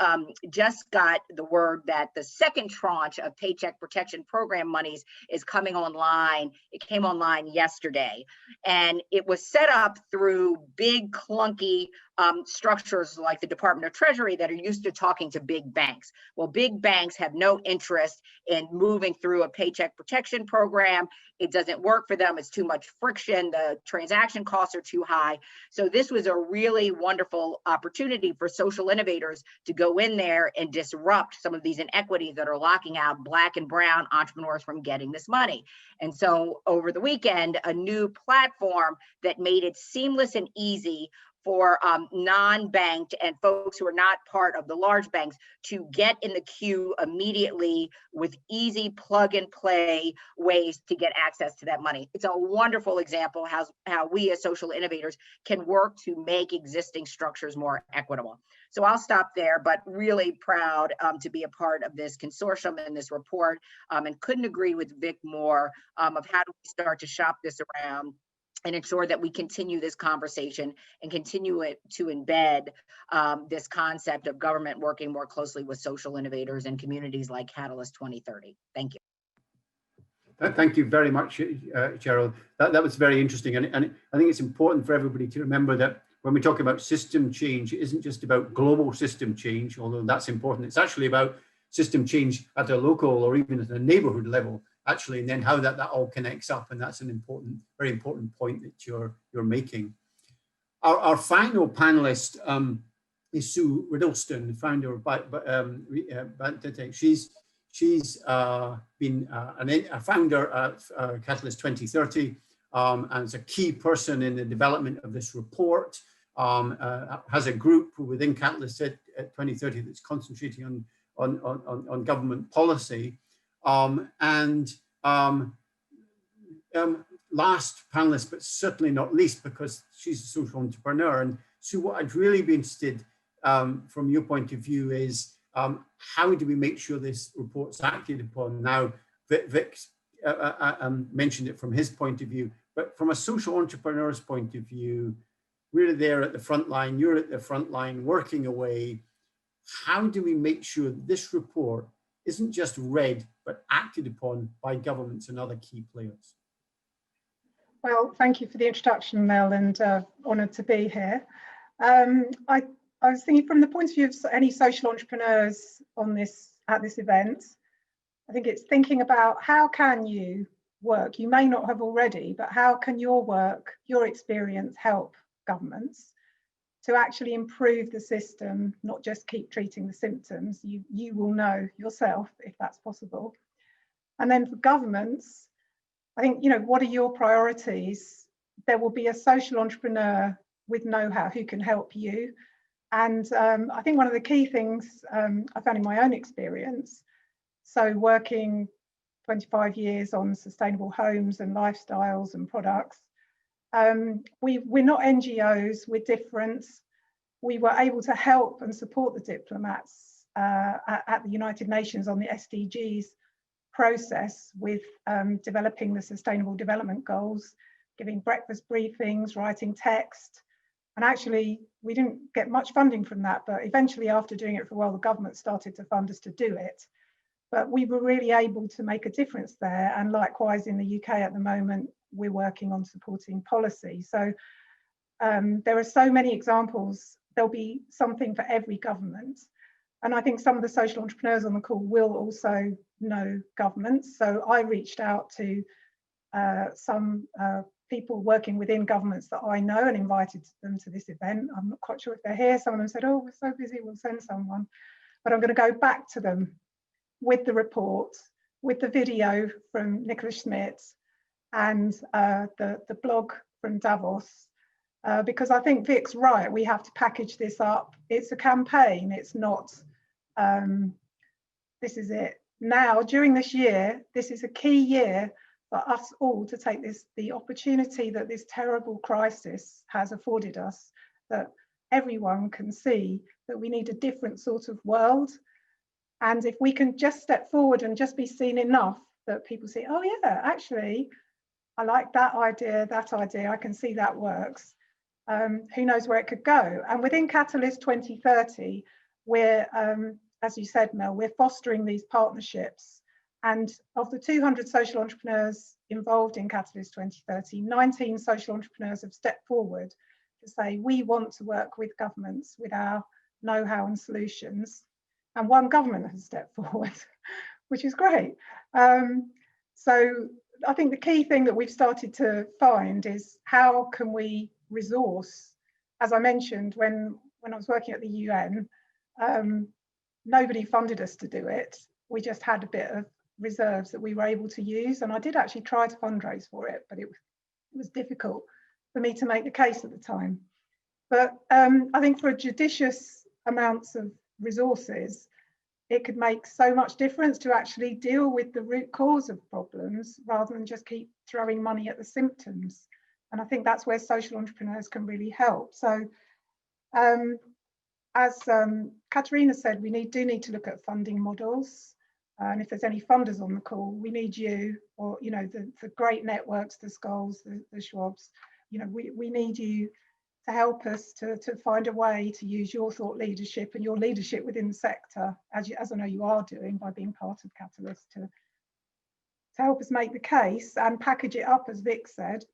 just got the word that the second tranche of Paycheck Protection Program monies is coming online. It came online yesterday, and it was set up through big clunky structures like the Department of Treasury that are used to talking to big banks. banks. Well, big banks have no interest in moving through a paycheck protection program. It doesn't work for them. It's too much friction. The transaction costs are too high. So this was a really wonderful opportunity for social innovators to go in there and disrupt some of these inequities that are locking out Black and brown entrepreneurs from getting this money. And so over the weekend, a new platform that made it seamless and easy for non-banked and folks who are not part of the large banks to get in the queue immediately with easy plug and play ways to get access to that money. It's a wonderful example how we as social innovators can work to make existing structures more equitable. So I'll stop there, but really proud to be a part of this consortium and this report, and couldn't agree with Vic more of how do we start to shop this around and ensure that we continue this conversation and continue it to embed this concept of government working more closely with social innovators and communities like Catalyst 2030. Thank you. Thank you very much, Cheryl. That was very interesting. And I think it's important for everybody to remember that when we talk about system change, it isn't just about global system change, although that's important. It's actually about system change at a local or even at a neighborhood level, actually, and then how that all connects up. And that's an important, very important point that you're making. Our final panelist is Sue Riddleston, founder of She's been a founder at Catalyst 2030 and is a key person in the development of this report. Has a group within Catalyst at 2030 that's concentrating on government policy. Last panelist, but certainly not least, because she's a social entrepreneur. And Sue, what I'd really be interested from your point of view is how do we make sure this report's acted upon? Now, Vic mentioned it from his point of view, but from a social entrepreneur's point of view, we're there at the front line, you're at the front line working away. How do we make sure this report isn't just read, but acted upon by governments and other key players? Well, thank you for the introduction, Mel, and honoured to be here. I was thinking from the point of view of any social entrepreneurs at this event, I think it's thinking about how can you work, you may not have already, but how can your work, your experience help governments to actually improve the system, not just keep treating the symptoms. You will know yourself if that's possible. And then for governments, I think, what are your priorities? There will be a social entrepreneur with know-how who can help you. And I think one of the key things I found in my own experience, so working 25 years on sustainable homes and lifestyles and products, we're not NGOs, we're different. We were able to help and support the diplomats at the United Nations on the SDGs process with developing the Sustainable Development Goals, giving breakfast briefings, writing text. And actually, we didn't get much funding from that, but eventually after doing it for a while, the government started to fund us to do it. But we were really able to make a difference there. And likewise in the UK at the moment, we're working on supporting policy. So there are so many examples. There'll be something for every government. And I think some of the social entrepreneurs on the call will also know governments. So I reached out to some people working within governments that I know and invited them to this event. I'm not quite sure if they're here. Some of them said, oh, we're so busy, we'll send someone. But I'm going to go back to them with the report, with the video from Nicholas Schmidt and the blog from Davos. Because I think Vic's right, we have to package this up. It's a campaign, it's not, this is it. Now, during this year, this is a key year for us all to take the opportunity that this terrible crisis has afforded us, that everyone can see that we need a different sort of world. And if we can just step forward and just be seen enough that people say, oh yeah, actually, I like that idea, I can see that works. Who knows where it could go? And within Catalyst 2030, we're, as you said, Mel, we're fostering these partnerships. And of the 200 social entrepreneurs involved in Catalyst 2030, 19 social entrepreneurs have stepped forward to say, we want to work with governments with our know-how and solutions. and one government has stepped forward, which is great. So I think the key thing that we've started to find is how can we resource, as I mentioned, when I was working at the UN, nobody funded us to do it. We just had a bit of reserves that we were able to use. And I did actually try to fundraise for it, but it was difficult for me to make the case at the time. But I think for judicious amounts of resources, it could make so much difference to actually deal with the root cause of problems rather than just keep throwing money at the symptoms. And I think that's where social entrepreneurs can really help. So as Katerina said, we do need to look at funding models. And if there's any funders on the call, we need you, or the great networks, the Skulls, the Schwabs. We need you to help us to find a way to use your thought leadership and your leadership within the sector, as I know you are doing by being part of Catalyst, to help us make the case and package it up, as Vic said,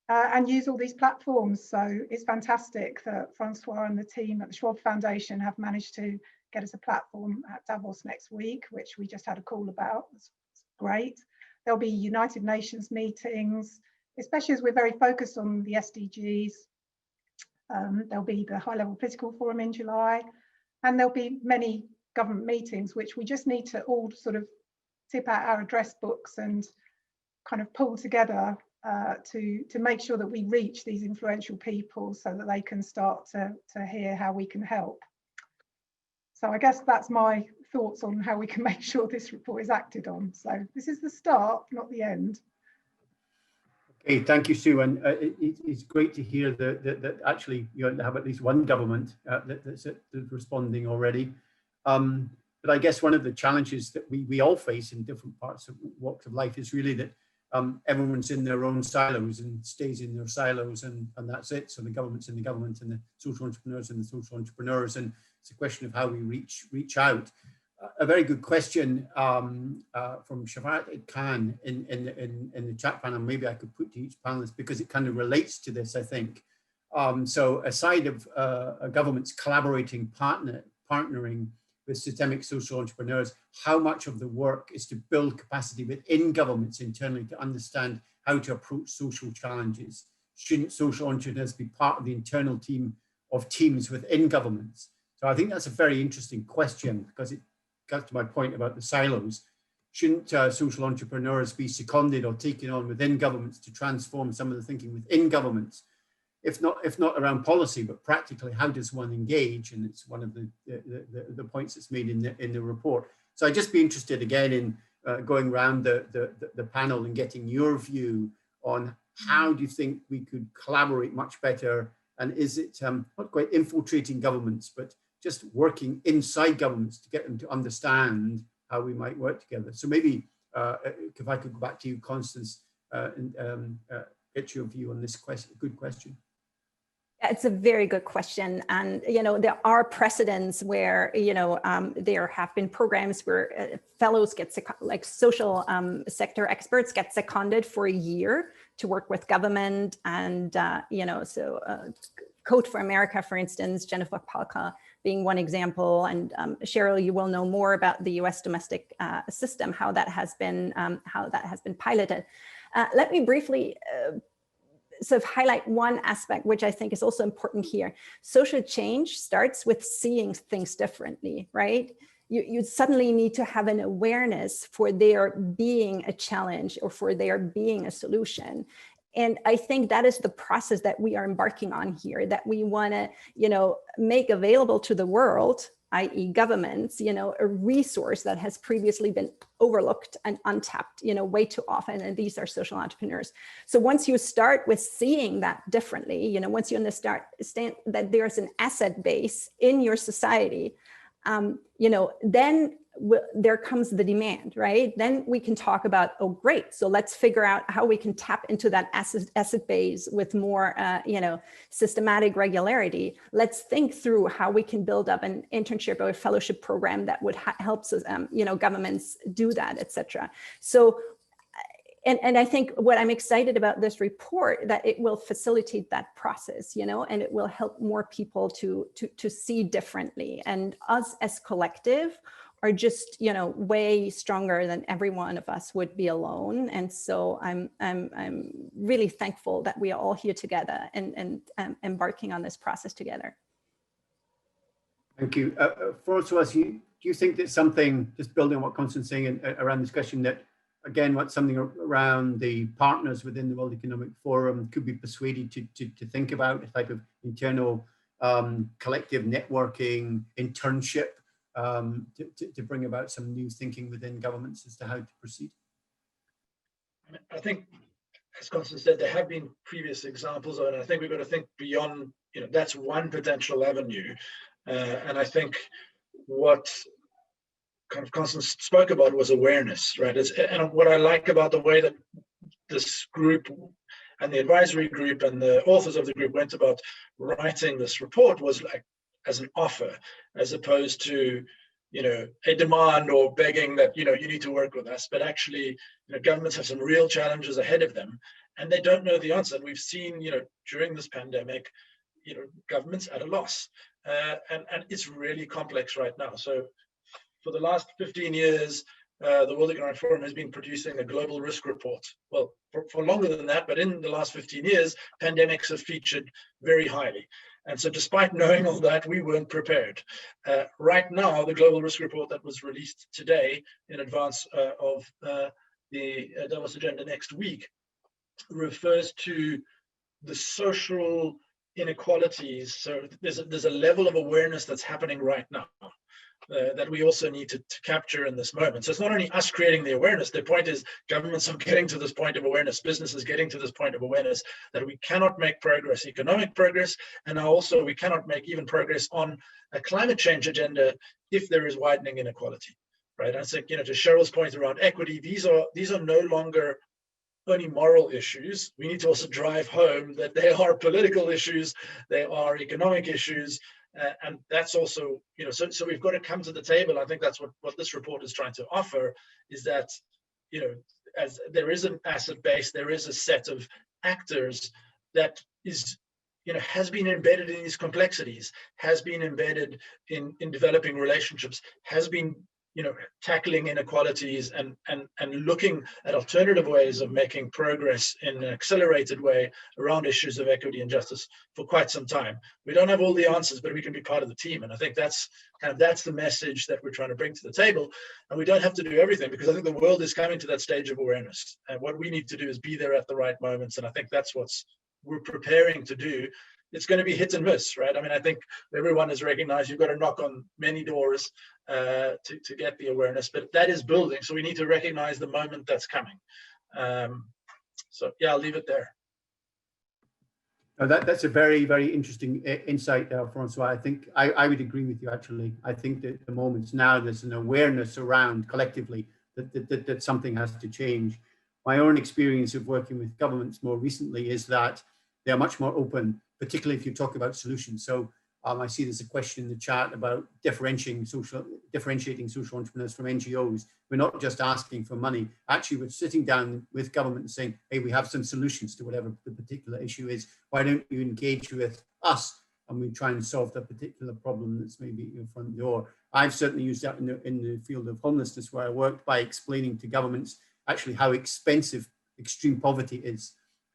and use all these platforms. So it's fantastic that Francois and the team at the Schwab Foundation have managed to get us a platform at Davos next week, which we just had a call about. It's great. There'll be United Nations meetings, especially as we're very focused on the SDGs. There'll be the high-level political forum in July, and there'll be many government meetings, which we just need to all sort of tip out our address books and kind of pull together to make sure that we reach these influential people so that they can start to hear how we can help. So I guess that's my thoughts on how we can make sure this report is acted on. So this is the start, not the end. Okay, thank you, Sue. And it's great to hear that actually you have at least one government that's responding already. But I guess one of the challenges that we all face in different parts of walks of life is really that everyone's in their own silos and stays in their silos, and that's it. So the government's in the government, and the social entrepreneurs and the social entrepreneurs, and it's a question of how we reach out. A very good question from Shafat Khan in the chat panel. Maybe I could put to each panelist because it kind of relates to this, I think. So aside of governments collaborating, partnering with systemic social entrepreneurs, how much of the work is to build capacity within governments internally to understand how to approach social challenges? Shouldn't social entrepreneurs be part of the internal team of teams within governments? So I think that's a very interesting question, because it got to my point about the silos. Shouldn't social entrepreneurs be seconded or taken on within governments to transform some of the thinking within governments? If not around policy, but practically, how does one engage? And it's one of the points that's made in the report. So I'd just be interested again in going around the panel and getting your view on how do you think we could collaborate much better? And is it not quite infiltrating governments, but just working inside governments to get them to understand how we might work together? So maybe if I could go back to you, Constance, and get your view on this question. Good question. It's a very good question. And, there are precedents where, there have been programs where fellows get, like social sector experts get seconded for a year to work with government. And, Code for America, for instance, Jennifer Palka being one example. And Cheryl, you will know more about the US domestic system, how that has been piloted. Let me briefly sort of highlight one aspect, which I think is also important here. Social change starts with seeing things differently, right? You suddenly need to have an awareness for there being a challenge or for there being a solution. And I think that is the process that we are embarking on here, that we want to, make available to the world, i.e. governments, a resource that has previously been overlooked and untapped, way too often. And these are social entrepreneurs. So once you start with seeing that differently, once you understand that there's an asset base in your society, then there comes the demand, right? Then we can talk about, oh, great. So let's figure out how we can tap into that asset base with more, systematic regularity. Let's think through how we can build up an internship or a fellowship program that would help, governments do that, et cetera. So and I think what I'm excited about this report, that it will facilitate that process, you know, and it will help more people to see differently. And us as collective are just, you know, way stronger than every one of us would be alone. And so I'm really thankful that we are all here together and embarking on this process together. Thank you. Francois, do you think that something, just building on what Constance is saying around this question, that again, what something around the partners within the World Economic Forum could be persuaded to think about a type of internal collective networking internship to bring about some new thinking within governments as to how to proceed? I think, as Constance said, there have been previous examples of it. I think we've got to think beyond, you know, that's one potential avenue. And I think what kind of Constance spoke about was awareness, right? And what I like about the way that this group and the advisory group and the authors of the group went about writing this report was like as an offer, as opposed to, you know, a demand or begging that, you know, you need to work with us. But actually, you know, governments have some real challenges ahead of them and they don't know the answer. And we've seen, you know, during this pandemic, you know, governments at a loss. And it's really complex right now. So for the last 15 years, the World Economic Forum has been producing a global risk report. Well, for longer than that, but in the last 15 years, pandemics have featured very highly. And so despite knowing all that, we weren't prepared. Right now, the global risk report that was released today in advance of the Davos agenda next week refers to the social inequalities. So there's a level of awareness that's happening right now that we also need to capture in this moment. So it's not only us creating the awareness, the point is governments are getting to this point of awareness, businesses getting to this point of awareness that we cannot make progress, economic progress, and now also we cannot make even progress on a climate change agenda if there is widening inequality, right? I think, you know, to Cheryl's point around equity, these are no longer only moral issues. We need to also drive home that they are political issues, they are economic issues, and that's also, you know, so we've got to come to the table. I think that's what this report is trying to offer, is that, you know, as there is an asset base, there is a set of actors that is, you know, has been embedded in these complexities, has been embedded in developing relationships, has been, you know, tackling inequalities and looking at alternative ways of making progress in an accelerated way around issues of equity and justice for quite some time. We don't have all the answers, but we can be part of the team. And I think that's the message that we're trying to bring to the table. And we don't have to do everything, because I think the world is coming to that stage of awareness. And what we need to do is be there at the right moments. And I think that's what we're preparing to do. It's going to be hit and miss, right? I mean, I think everyone has recognized you've got to knock on many doors to get the awareness, but that is building. So we need to recognize the moment that's coming. So yeah, I'll leave it there. That's a very, very interesting insight, Francois. I think I would agree with you, actually. I think that the moments now, there's an awareness around collectively that something has to change. My own experience of working with governments more recently is that they're much more open, particularly if you talk about solutions. So I see there's a question in the chat about differentiating social entrepreneurs from NGOs. We're not just asking for money. Actually, we're sitting down with government and saying, hey, we have some solutions to whatever the particular issue is. Why don't you engage with us and we try and solve that particular problem that's maybe at your front door? I've certainly used that in the field of homelessness, where I worked by explaining to governments actually how expensive extreme poverty is.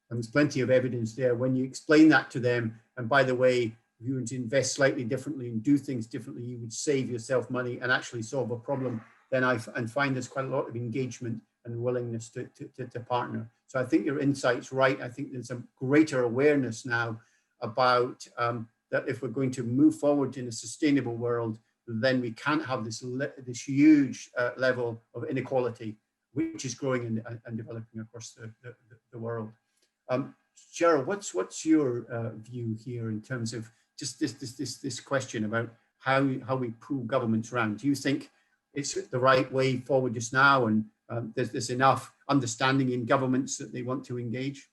And there's plenty of evidence there. When you explain that to them, and by the way, if you were to invest slightly differently and do things differently, you would save yourself money and actually solve a problem. Then I find there's quite a lot of engagement and willingness to partner. So I think your insight's right. I think there's a greater awareness now about that if we're going to move forward in a sustainable world, then we can't have this huge level of inequality, which is growing and developing across the world. Cheryl, what's your view here in terms of just this question about how we pull governments around? Do you think it's the right way forward just now, and there's enough understanding in governments that they want to engage?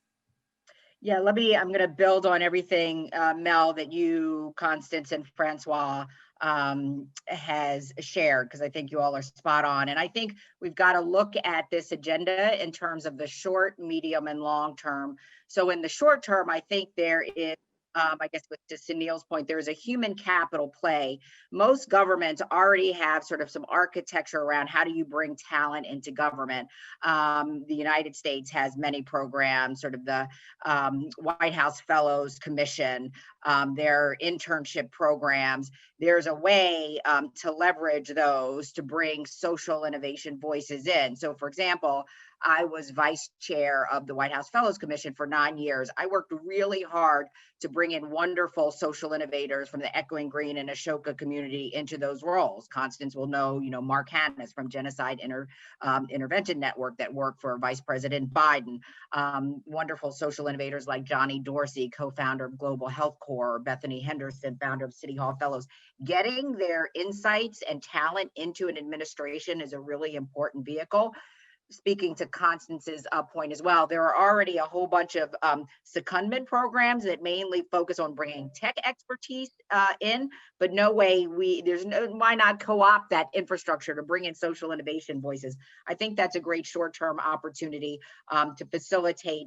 Yeah, I'm going to build on everything, Mel, that you, Constance, and Francois has shared, because I think you all are spot on. And I think we've got to look at this agenda in terms of the short, medium, and long term. So in the short term, I think there is, I guess to Sunil's point, there is a human capital play. Most governments already have sort of some architecture around how do you bring talent into government. The United States has many programs, sort of the White House Fellows Commission, their internship programs. There's a way to leverage those to bring social innovation voices in. So for example, I was vice chair of the White House Fellows Commission for 9 years. I worked really hard to bring in wonderful social innovators from the Echoing Green and Ashoka community into those roles. Constance will know, Mark Hannes from Genocide Intervention Network that worked for Vice President Biden. Wonderful social innovators like Johnny Dorsey, co-founder of Global Health Corps, Bethany Henderson, founder of City Hall Fellows. Getting their insights and talent into an administration is a really important vehicle. Speaking to Constance's point as well, there are already a whole bunch of secondment programs that mainly focus on bringing tech expertise in, but why not co-opt that infrastructure to bring in social innovation voices? I think that's a great short-term opportunity to facilitate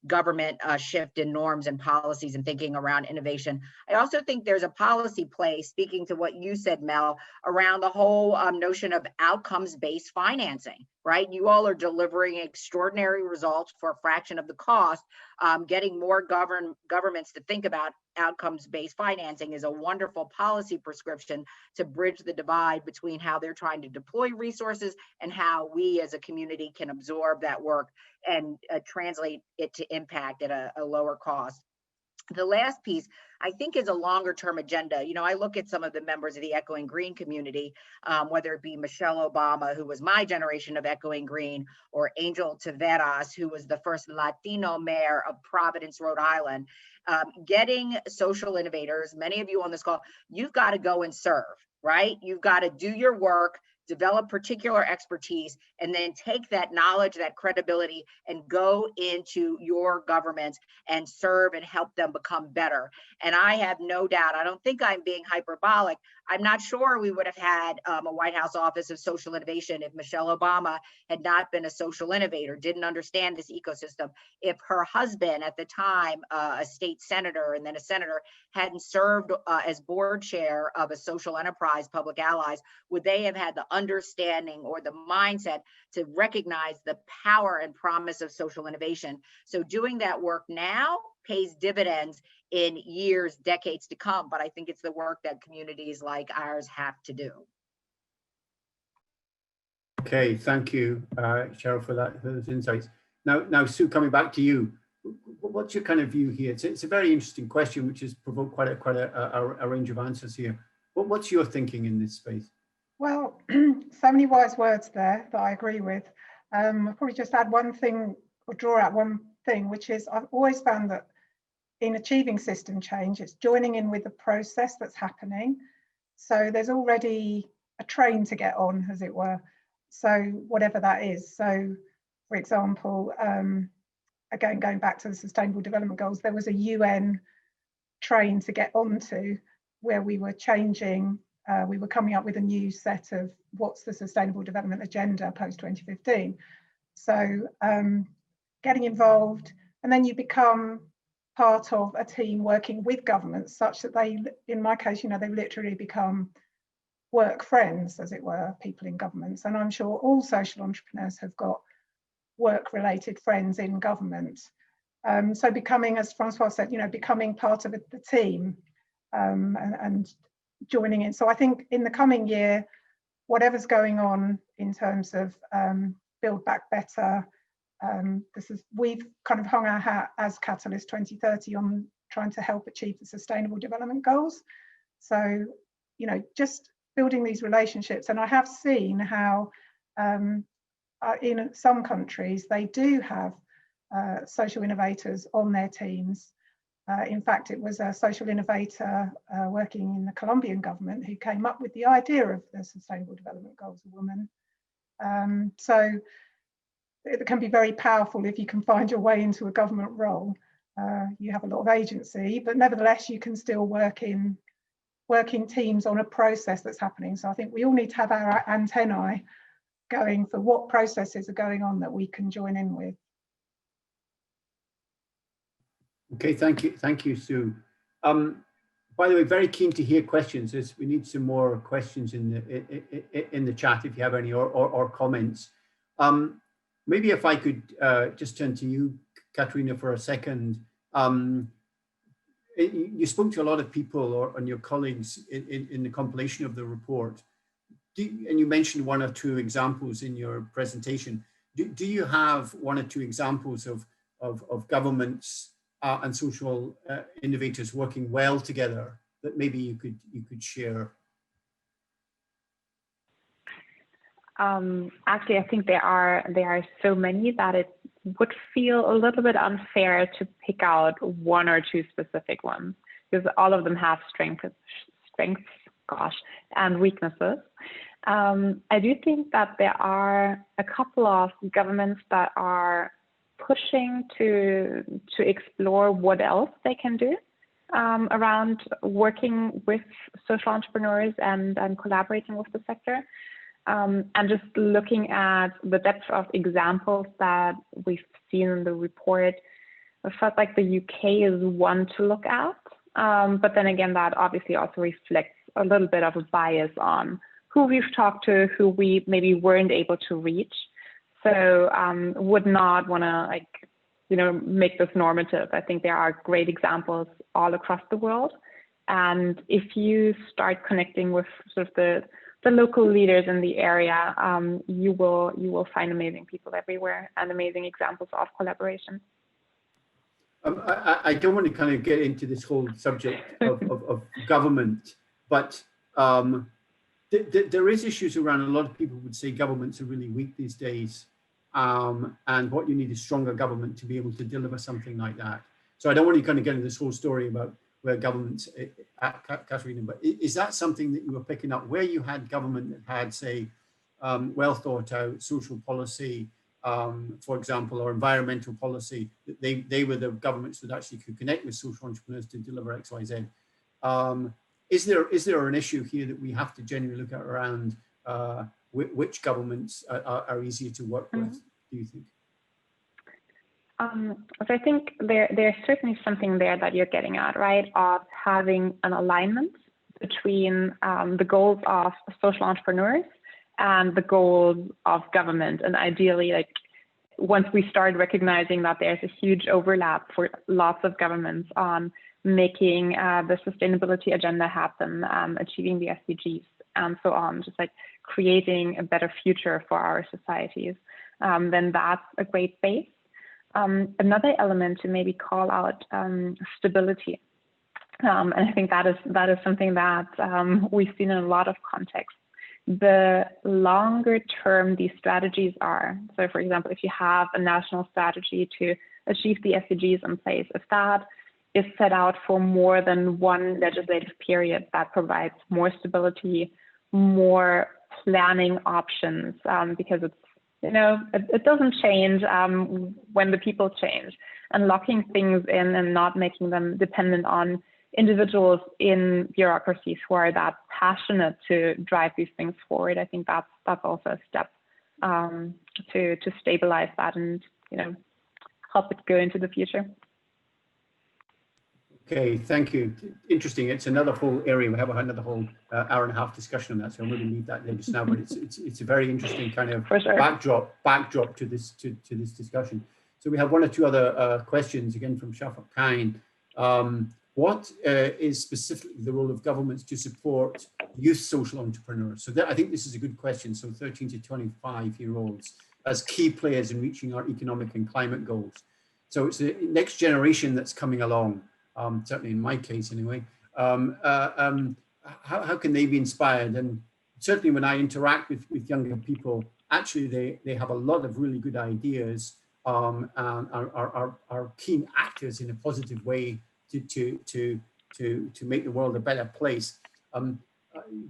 government shift in norms and policies and thinking around innovation. I also think there's a policy play, speaking to what you said, Mel, around the whole notion of outcomes-based financing. Right? You all are delivering extraordinary results for a fraction of the cost. Getting more governments to think about outcomes-based financing is a wonderful policy prescription to bridge the divide between how they're trying to deploy resources and how we as a community can absorb that work and translate it to impact at a lower cost. The last piece, I think, is a longer term agenda. I look at some of the members of the Echoing Green community, whether it be Michelle Obama, who was my generation of Echoing Green, or Angel Taveras, who was the first Latino mayor of Providence, Rhode Island. Getting social innovators, many of you on this call, you've got to go and serve, right? You've got to do your work, develop particular expertise, and then take that knowledge, that credibility, and go into your governments and serve and help them become better. And I have no doubt, I don't think I'm being hyperbolic, I'm not sure we would have had a White House Office of Social Innovation if Michelle Obama had not been a social innovator, didn't understand this ecosystem. If her husband at the time, a state senator and then a senator, hadn't served as board chair of a social enterprise, Public Allies, would they have had the understanding or the mindset to recognize the power and promise of social innovation? So doing that work now pays dividends in years, decades to come. But I think it's the work that communities like ours have to do. Okay, thank you, Cheryl, for those insights. Now, Sue, coming back to you, what's your kind of view here? It's a very interesting question, which has provoked quite a range of answers here. What's your thinking in this space? Well, so many wise words there that I agree with. I'll probably just add one thing, or draw out one thing, which is I've always found that in achieving system change, it's joining in with the process that's happening. So there's already a train to get on, as it were. So whatever that is. So for example, again, going back to the Sustainable Development Goals, there was a UN train to get onto where we were changing, we were coming up with a new set of what's the Sustainable Development Agenda post 2015. So getting involved, and then you become part of a team working with governments such that they, in my case, they literally become work friends, as it were, people in governments. And I'm sure all social entrepreneurs have got work-related friends in government. So becoming, as Francois said, becoming part of the team and joining in. So I think in the coming year, whatever's going on in terms of Build Back Better, we've kind of hung our hat as Catalyst 2030 on trying to help achieve the Sustainable Development Goals. So, just building these relationships. And I have seen how in some countries, they do have social innovators on their teams. In fact, it was a social innovator working in the Colombian government who came up with the idea of the Sustainable Development Goals, a woman. So it can be very powerful if you can find your way into a government role. you have a lot of agency, but nevertheless you can still work in teams on a process that's happening. So I think we all need to have our antennae going for what processes are going on that we can join in with. Okay, thank you, Sue. By the way, very keen to hear questions. We need some more questions in the chat if you have any, or comments. Maybe if I could just turn to you, Katerina, for a second. You spoke to a lot of people and your colleagues in the compilation of the report, and you mentioned one or two examples in your presentation. Do you have one or two examples of governments and social innovators working well together that maybe you could share? Actually, I think there are so many that it would feel a little bit unfair to pick out one or two specific ones, because all of them have strengths, and weaknesses. I do think that there are a couple of governments that are pushing to explore what else they can do around working with social entrepreneurs and collaborating with the sector. And just looking at the depth of examples that we've seen in the report, I felt like the UK is one to look at. But then again, that obviously also reflects a little bit of a bias on who we've talked to, who we maybe weren't able to reach. So would not want to make this normative. I think there are great examples all across the world. And if you start connecting with sort of the local leaders in the area, you will find amazing people everywhere and amazing examples of collaboration. I don't want to kind of get into this whole subject of government, but there is issues around. A lot of people would say governments are really weak these days, and what you need is stronger government to be able to deliver something like that. So I don't want to kind of get into this whole story about where governments, Katerina, but is that something that you were picking up, where you had government that had, say, well thought out social policy, for example, or environmental policy, that they were the governments that actually could connect with social entrepreneurs to deliver X, Y, Z. Is there an issue here that we have to genuinely look at around which governments are easier to work with, do you think? So I think there's certainly something there that you're getting at, right? Of having an alignment between the goals of social entrepreneurs and the goals of government. And ideally, like once we start recognizing that there's a huge overlap for lots of governments on making the sustainability agenda happen, achieving the SDGs and so on, just like creating a better future for our societies, then that's a great base. Another element to maybe call out stability. And I think that is something that we've seen in a lot of contexts. The longer term these strategies are, so for example, if you have a national strategy to achieve the SDGs in place, if that is set out for more than one legislative period, that provides more stability, more planning options, because it's, it doesn't change when the people change, and locking things in and not making them dependent on individuals in bureaucracies who are that passionate to drive these things forward. I think that's also a step to stabilize that and help it go into the future. Okay, thank you. Interesting. It's another whole area. We have another whole hour and a half discussion on that, so I'm going to leave that there just now. But it's a very interesting kind of backdrop to this discussion. So we have one or two other questions again from Shafak Kine. What is specifically the role of governments to support youth social entrepreneurs? So I think this is a good question. So 13 to 25-year-olds as key players in reaching our economic and climate goals. So it's the next generation that's coming along. Certainly in my case anyway. How can they be inspired? And certainly when I interact with younger people, actually they have a lot of really good ideas and are keen actors in a positive way to make the world a better place.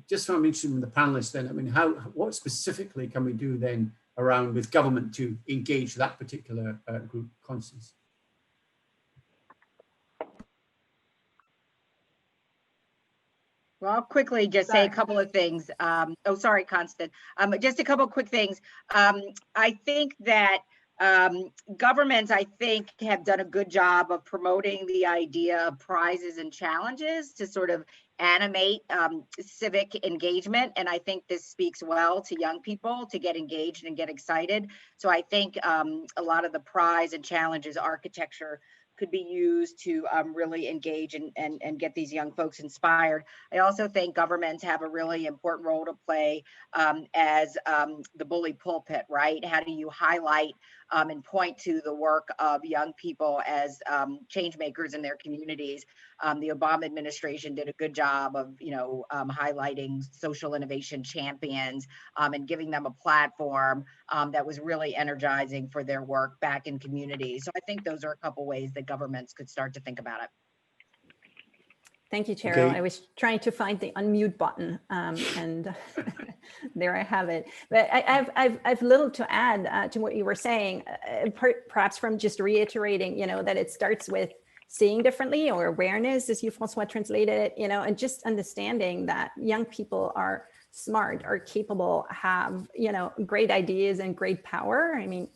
Just so I'm interested in the panelists then, I mean, what specifically can we do then around with government to engage that particular group, Constance? Well, I'll quickly just say a couple of things. Oh, sorry, Constant. Just a couple of quick things. I think that governments, I think, have done a good job of promoting the idea of prizes and challenges to sort of animate civic engagement. And I think this speaks well to young people to get engaged and get excited. So I think a lot of the prize and challenges architecture could be used to really engage and get these young folks inspired. I also think governments have a really important role to play as the bully pulpit, right? How do you highlight and point to the work of young people as change makers in their communities? The Obama administration did a good job of, highlighting social innovation champions and giving them a platform that was really energizing for their work back in communities. So I think those are a couple ways that governments could start to think about it. Thank you, Cheryl. Okay. I was trying to find the unmute button, and there I have it. But I've little to add to what you were saying, perhaps from just reiterating, that it starts with seeing differently, or awareness, as you, Francois, translated it, and just understanding that young people are smart, are capable, have, great ideas and great power. I mean,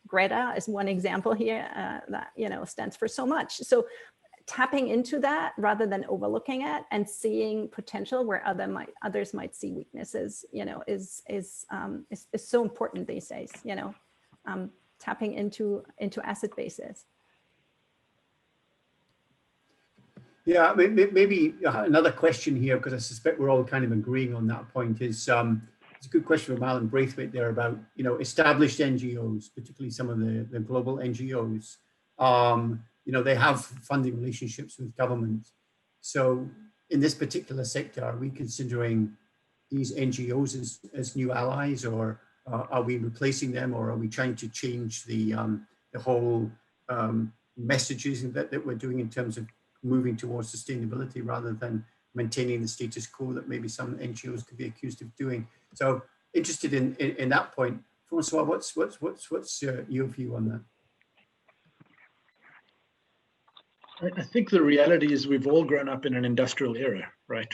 Greta is one example here that, stands for so much. So tapping into that rather than overlooking it and seeing potential where others might see weaknesses, is so important these days. Tapping into asset bases. Yeah, maybe another question here, because I suspect we're all kind of agreeing on that point, is it's a good question from Alan Braithwaite there about, established NGOs, particularly some of the global NGOs. They have funding relationships with government. So in this particular sector, are we considering these NGOs as new allies, or are we replacing them, or are we trying to change the whole messages that we're doing in terms of moving towards sustainability rather than maintaining the status quo that maybe some NGOs could be accused of doing? So interested in that point. Francois, what's your view on that? I think the reality is we've all grown up in an industrial era, right?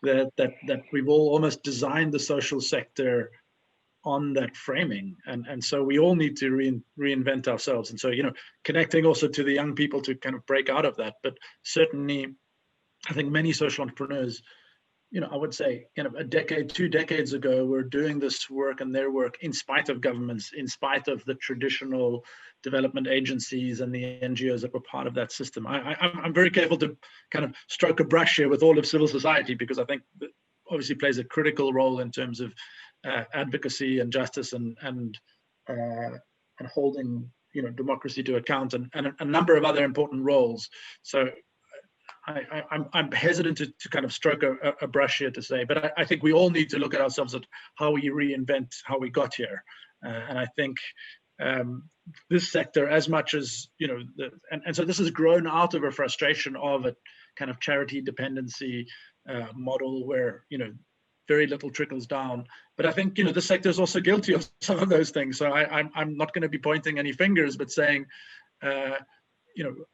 that we've all almost designed the social sector on that framing, and so we all need to reinvent ourselves. And so, connecting also to the young people to kind of break out of that. But certainly, I think many social entrepreneurs, I would say, a decade, 2 decades ago, were doing this work and their work in spite of governments, in spite of the traditional development agencies and the NGOs that were part of that system. I'm very careful to kind of stroke a brush here with all of civil society, because I think that obviously plays a critical role in terms of advocacy and justice and holding democracy to account, and a number of other important roles. So I'm hesitant to kind of stroke a brush here to say, but I think we all need to look at ourselves at how we reinvent how we got here. And I think this sector, as much as, and so this has grown out of a frustration of a kind of charity dependency model where, very little trickles down. But I think, the sector is also guilty of some of those things. So I'm not going to be pointing any fingers, but saying,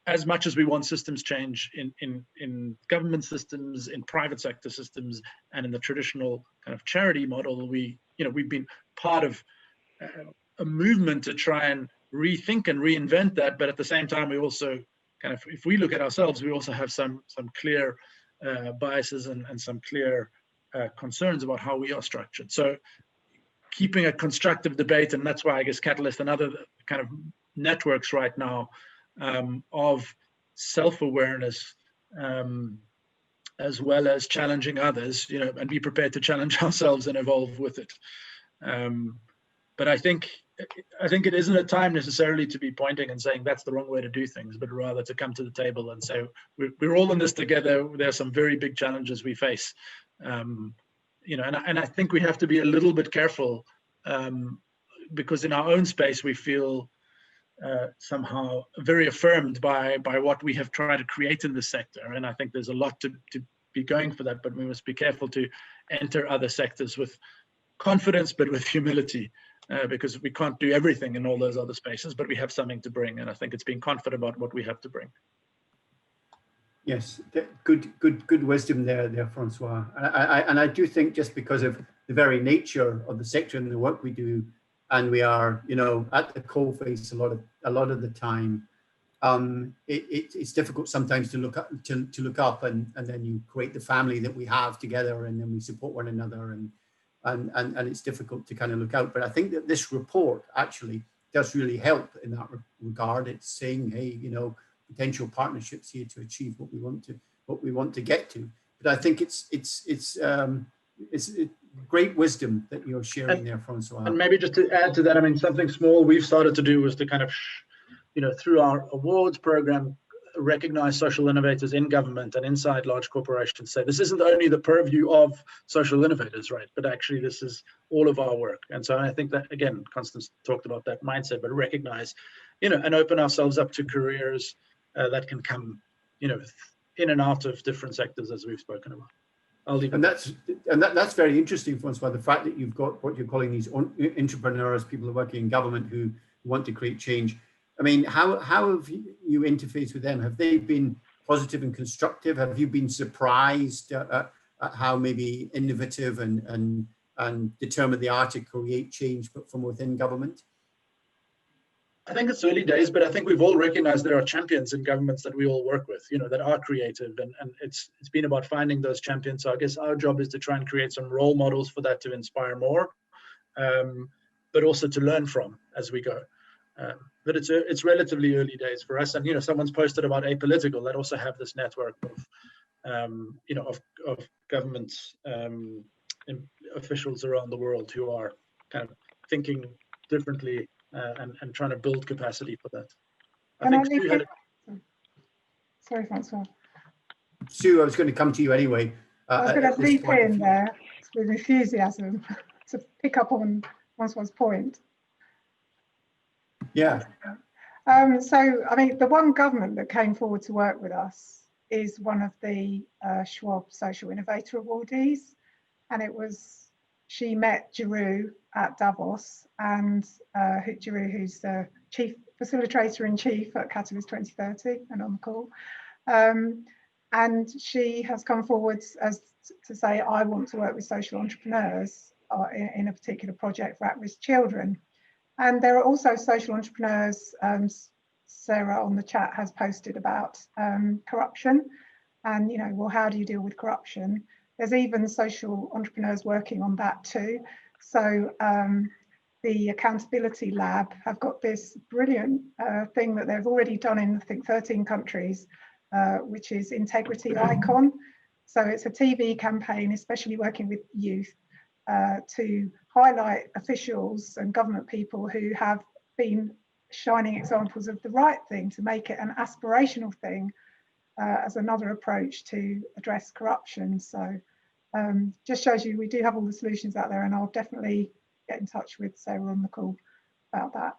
as much as we want systems change in government systems, in private sector systems, and in the traditional kind of charity model, we've been part of a movement to try and rethink and reinvent that. But at the same time, we also kind of, if we look at ourselves, we also have some clear biases and some clear concerns about how we are structured. So keeping a constructive debate, and that's why I guess Catalyst and other kind of networks right now of self-awareness, as well as challenging others, and be prepared to challenge ourselves and evolve with it. But I think it isn't a time necessarily to be pointing and saying that's the wrong way to do things, but rather to come to the table and say we're all in this together. There are some very big challenges we face, and I think we have to be a little bit careful, because in our own space we feel somehow very affirmed by what we have tried to create in this sector, and I think there's a lot to be going for that. But we must be careful to enter other sectors with confidence, but with humility. Because we can't do everything in all those other spaces, but we have something to bring. And I think it's being confident about what we have to bring. Yes, good wisdom there, Francois. And I do think just because of the very nature of the sector and the work we do, and we are, at the coalface a lot of the time, it's difficult sometimes to look up to look up, and then you create the family that we have together, and then we support one another, and it's difficult to kind of look out. But I think that this report actually does really help in that regard. It's saying, hey, potential partnerships here to achieve what we want to get to. But I think it's great wisdom that you're sharing there, Francois. And maybe just to add to that, I mean, something small we've started to do was to kind of, through our awards program, recognize social innovators in government and inside large corporations. Say this isn't only the purview of social innovators, right? But actually, this is all of our work. And so I think that, again, Constance talked about that mindset, but recognize, and open ourselves up to careers that can come, in and out of different sectors, as we've spoken about. I'll leave it. And that's very interesting, Francois. The fact that you've got what you're calling these entrepreneurs, people who are working in government who want to create change. I mean, how have you interfaced with them? Have they been positive and constructive? Have you been surprised at how maybe innovative and determined they are to create change, but from within government? I think it's early days, but I think we've all recognized there are champions in governments that we all work with, that are creative, and it's been about finding those champions. So I guess our job is to try and create some role models for that to inspire more, but also to learn from as we go. But it's relatively early days for us, and someone's posted about apolitical that also have this network of of government officials around the world who are kind of thinking differently. And trying to build capacity for that. Sorry, Francois. Sue, I was going to come to you anyway. I was going to leap in there with enthusiasm to pick up on Francois's point. Yeah. So, I mean, the one government that came forward to work with us is one of the Schwab Social Innovator Awardees, and she met Giroux at Davos, and Giroux, who's the chief facilitator-in-chief at Catalyst 2030 and on the call. And she has come forward to say, I want to work with social entrepreneurs in a particular project for at-risk children. And there are also social entrepreneurs, Sarah on the chat has posted about corruption and, well, how do you deal with corruption? There's even social entrepreneurs working on that too. So the Accountability Lab have got this brilliant thing that they've already done in, I think, 13 countries, which is Integrity Icon. So it's a TV campaign, especially working with youth, to highlight officials and government people who have been shining examples of the right thing, to make it an aspirational thing as another approach to address corruption. So just shows you we do have all the solutions out there, and I'll definitely get in touch with Sarah on the call about that.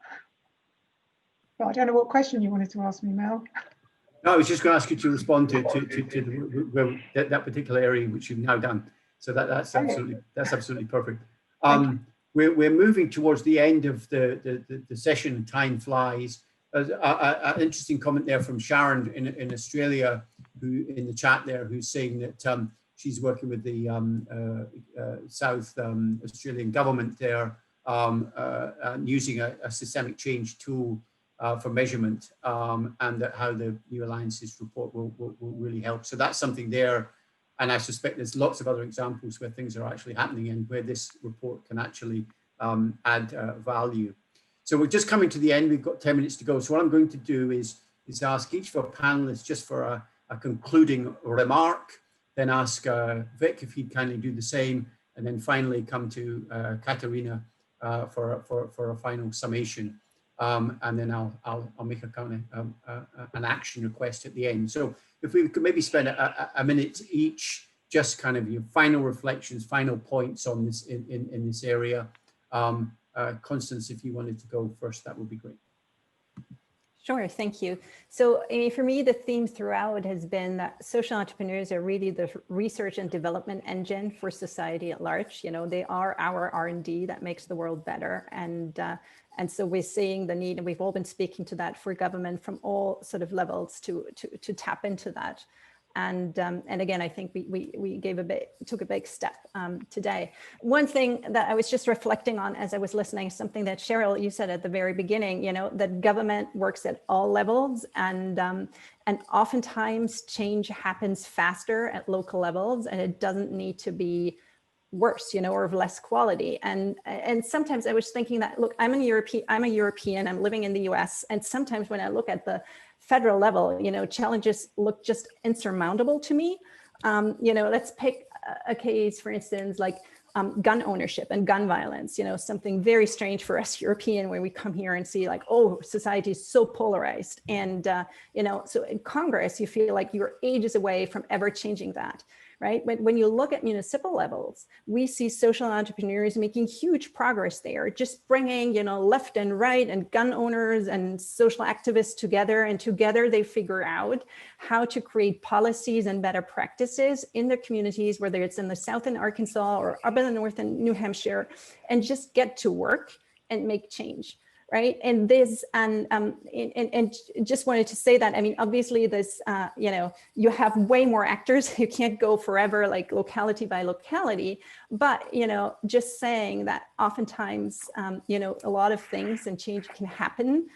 But I don't know what question you wanted to ask me, Mel. No, I was just going to ask you to respond to that particular area which you've now done. So that's absolutely perfect. We're moving towards the end of the session. Time flies. An interesting comment there from Sharon in Australia, who in the chat there, who's saying that she's working with the South Australian government there, and using a systemic change tool for measurement, and that how the New Alliances report will really help. So that's something there. And I suspect there's lots of other examples where things are actually happening and where this report can actually add value. So we're just coming to the end. We've got 10 minutes to go. So what I'm going to do is ask each of our panelists just for a concluding remark, then ask Vic if he'd kindly do the same, and then finally come to Katerina for a final summation. And then I'll make a kind of an action request at the end. So if we could maybe spend a minute each, just kind of your final reflections, final points on this in this area. Constance, if you wanted to go first, that would be great. Sure, thank you. So for me, the theme throughout has been that social entrepreneurs are really the research and development engine for society at large. They are our R&D that makes the world better. And so we're seeing the need, and we've all been speaking to that, for government from all sort of levels to tap into that. And again, I think we took a big step today. One thing that I was just reflecting on as I was listening, something that Cheryl, you said at the very beginning, you know, that government works at all levels, and oftentimes change happens faster at local levels, and it doesn't need to be worse, you know, or of less quality. And sometimes I was thinking that, look, I'm a European, I'm living in the US, and sometimes when I look at the federal level, you know, challenges look just insurmountable to me. You know, let's pick a case, for instance, like gun ownership and gun violence, you know, something very strange for us European, where we come here and see like, oh, society is so polarized. And, you know, so in Congress, you feel like you're ages away from ever changing that. Right? When you look at municipal levels, we see social entrepreneurs making huge progress there, just bringing, you know, left and right and gun owners and social activists together, and together they figure out how to create policies and better practices in their communities, whether it's in the South in Arkansas or up in the North in New Hampshire, and just get to work and make change. Right. And this, and just wanted to say that, I mean, obviously this, you know, you have way more actors. You can't go forever, like locality by locality, but, you know, just saying that oftentimes, you know, a lot of things and change can happen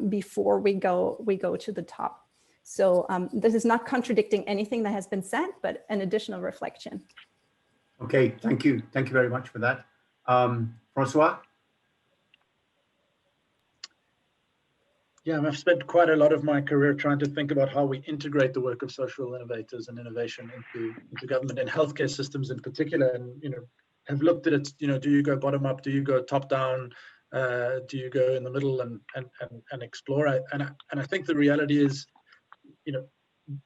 before we go to the top. So this is not contradicting anything that has been said, but an additional reflection. Okay, thank you. Thank you very much for that. Francois? Yeah, I've spent quite a lot of my career trying to think about how we integrate the work of social innovators and innovation into government and healthcare systems in particular. And, you know, have looked at it, you know, do you go bottom up? Do you go top down? Do you go in the middle and explore it? And I think the reality is, you know,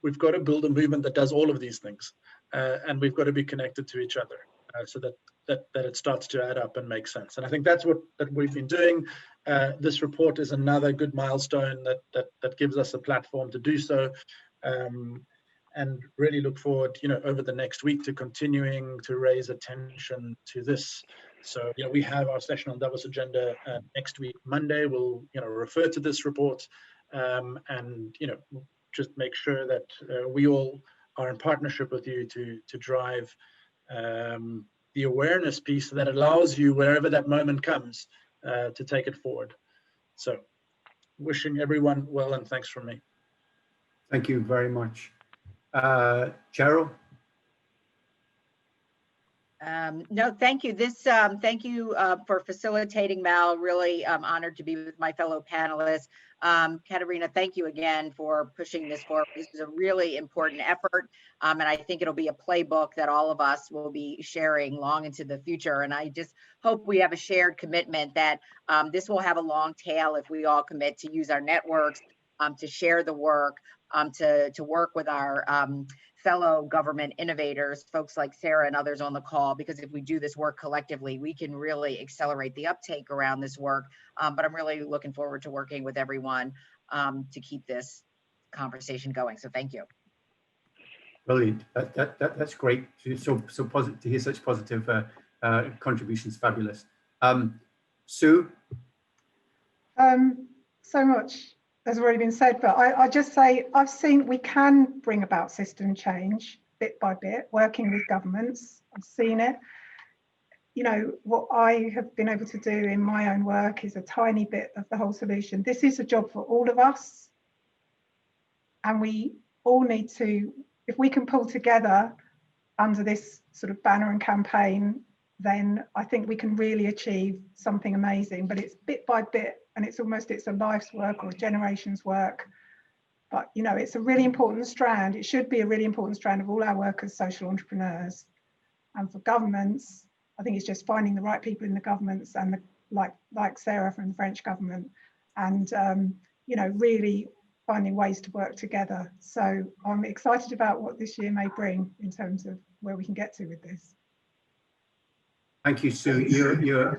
we've got to build a movement that does all of these things, and we've got to be connected to each other so that it starts to add up and make sense. And I think that's what we've been doing. This report is another good milestone that gives us a platform to do so, and really look forward, you know, over the next week to continuing to raise attention to this. So, you know, we have our session on Davos agenda next week, Monday. We'll, you know, refer to this report, and, you know, just make sure that we all are in partnership with you to drive the awareness piece that allows you, wherever that moment comes, to take it forward. So wishing everyone well, and thanks from me. Thank you very much. Cheryl? No, thank you. Thank you for facilitating, Mel. Really honored to be with my fellow panelists. Katerina, thank you again for pushing this forward. This is a really important effort, and I think it'll be a playbook that all of us will be sharing long into the future. And I just hope we have a shared commitment that this will have a long tail if we all commit to use our networks, to share the work, to work with our fellow government innovators, folks like Sarah and others on the call, because if we do this work collectively, we can really accelerate the uptake around this work. But I'm really looking forward to working with everyone to keep this conversation going. So thank you. Brilliant. That's great. So positive to hear such positive contributions. Fabulous. Sue? So much has already been said, but I just say I've seen we can bring about system change bit by bit, working with governments. I've seen it. You know, what I have been able to do in my own work is a tiny bit of the whole solution. This is a job for all of us, and we all need to, if we can pull together under this sort of banner and campaign, then I think we can really achieve something amazing. But it's bit by bit, and it's a life's work or a generation's work. But, you know, it's a really important strand. It should be a really important strand of all our work as social entrepreneurs. And for governments, I think it's just finding the right people in the governments, and like Sarah from the French government, and you know, really finding ways to work together. So I'm excited about what this year may bring in terms of where we can get to with this. Thank you, Sue.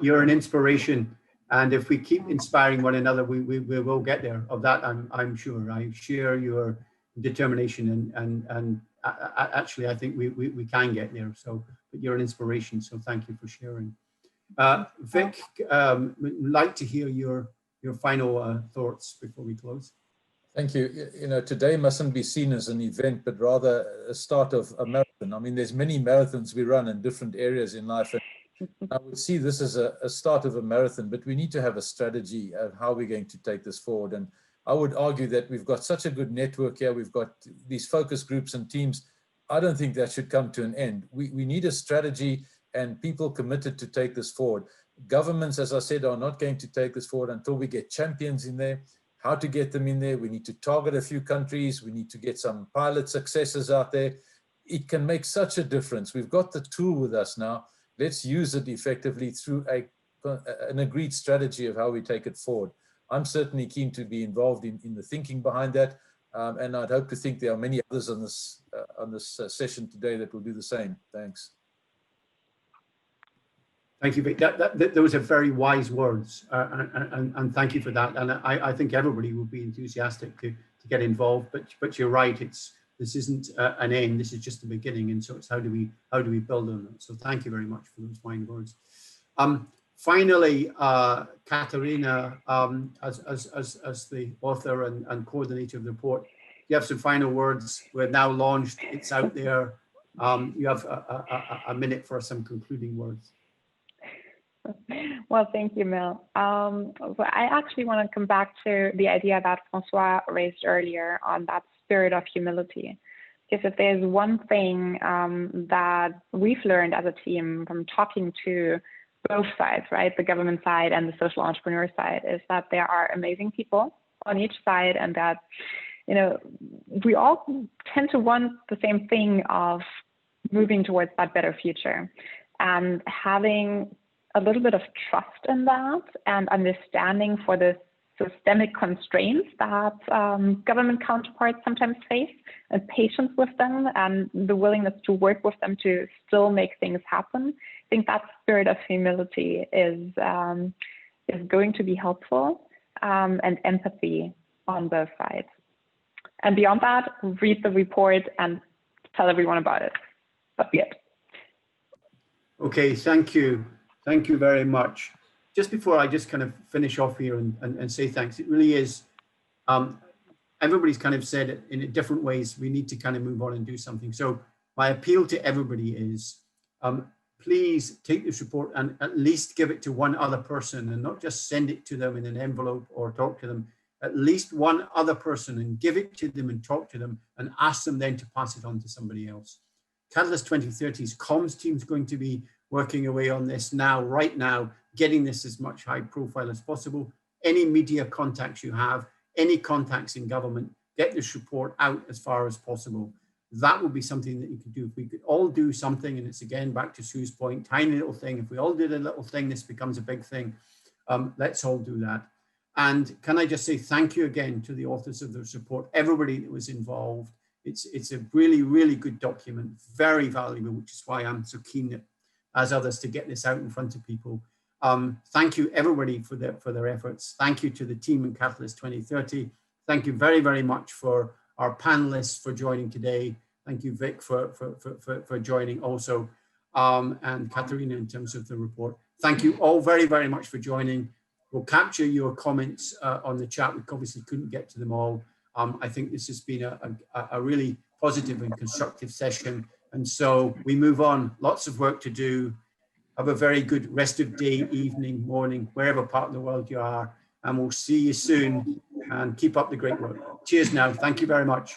You're an inspiration, and if we keep inspiring one another, we will get there. Of that, I'm sure. I share your determination, and actually, I think we can get there. So, but you're an inspiration. So, thank you for sharing. Vic, would like to hear your final thoughts before we close. Thank you. You know, today mustn't be seen as an event, but rather a start of a marathon. I mean, there's many marathons we run in different areas in life. And I would see this as a start of a marathon, but we need to have a strategy of how we're going to take this forward. And I would argue that we've got such a good network here. We've got these focus groups and teams. I don't think that should come to an end. We need a strategy and people committed to take this forward. Governments, as I said, are not going to take this forward until we get champions in there. How to get them in there? We need to target a few countries. We need to get some pilot successes out there. It can make such a difference. We've got the tool with us now. Let's use it effectively through an agreed strategy of how we take it forward. I'm certainly keen to be involved in the thinking behind that. And I'd hope to think there are many others on this session today that will do the same. Thanks. Thank you, Vic. Those are very wise words, and thank you for that. And I think everybody will be enthusiastic to get involved. But you're right. This isn't an end. This is just the beginning. And so it's how do we build on it? So thank you very much for those fine words. Finally, Katarina, as the author and coordinator of the report, you have some final words. We're now launched. It's out there. You have a minute for some concluding words. Well, thank you, Mel. So I actually want to come back to the idea that Francois raised earlier on that spirit of humility. Because if there's one thing that we've learned as a team from talking to both sides, right, the government side and the social entrepreneur side, is that there are amazing people on each side, and that, you know, we all tend to want the same thing of moving towards that better future, and having a little bit of trust in that and understanding for the systemic constraints that government counterparts sometimes face, and patience with them and the willingness to work with them to still make things happen. I think that spirit of humility is going to be helpful, and empathy on both sides. And beyond that, read the report and tell everyone about it. That's it. Okay, thank you. Thank you very much. Just before I just kind of finish off here and say thanks, it really is, everybody's kind of said it in different ways. We need to kind of move on and do something. So my appeal to everybody is, please take this report and at least give it to one other person, and not just send it to them in an envelope or talk to them. At least one other person, and give it to them and talk to them and ask them then to pass it on to somebody else. Catalyst 2030's comms team is going to be working away on this now, right now, getting this as much high profile as possible. Any media contacts you have, any contacts in government, get this report out as far as possible. That would be something that you could do. If we could all do something, and it's again back to Sue's point, tiny little thing. If we all did a little thing, this becomes a big thing. Let's all do that. And can I just say thank you again to the authors of this report, everybody that was involved. It's a really, really good document, very valuable, which is why I'm so keen, as others, to get this out in front of people. Thank you everybody for their efforts. Thank you to the team in Catalyst 2030. Thank you very, very much for our panelists for joining today. Thank you, Vic, for joining also, and Katarina in terms of the report. Thank you all very, very much for joining. We'll capture your comments on the chat. We obviously couldn't get to them all. I think this has been a really positive and constructive session. And so we move on. Lots of work to do. Have a very good rest of day, evening, morning, wherever part of the world you are. And we'll see you soon, and keep up the great work. Cheers now. Thank you very much.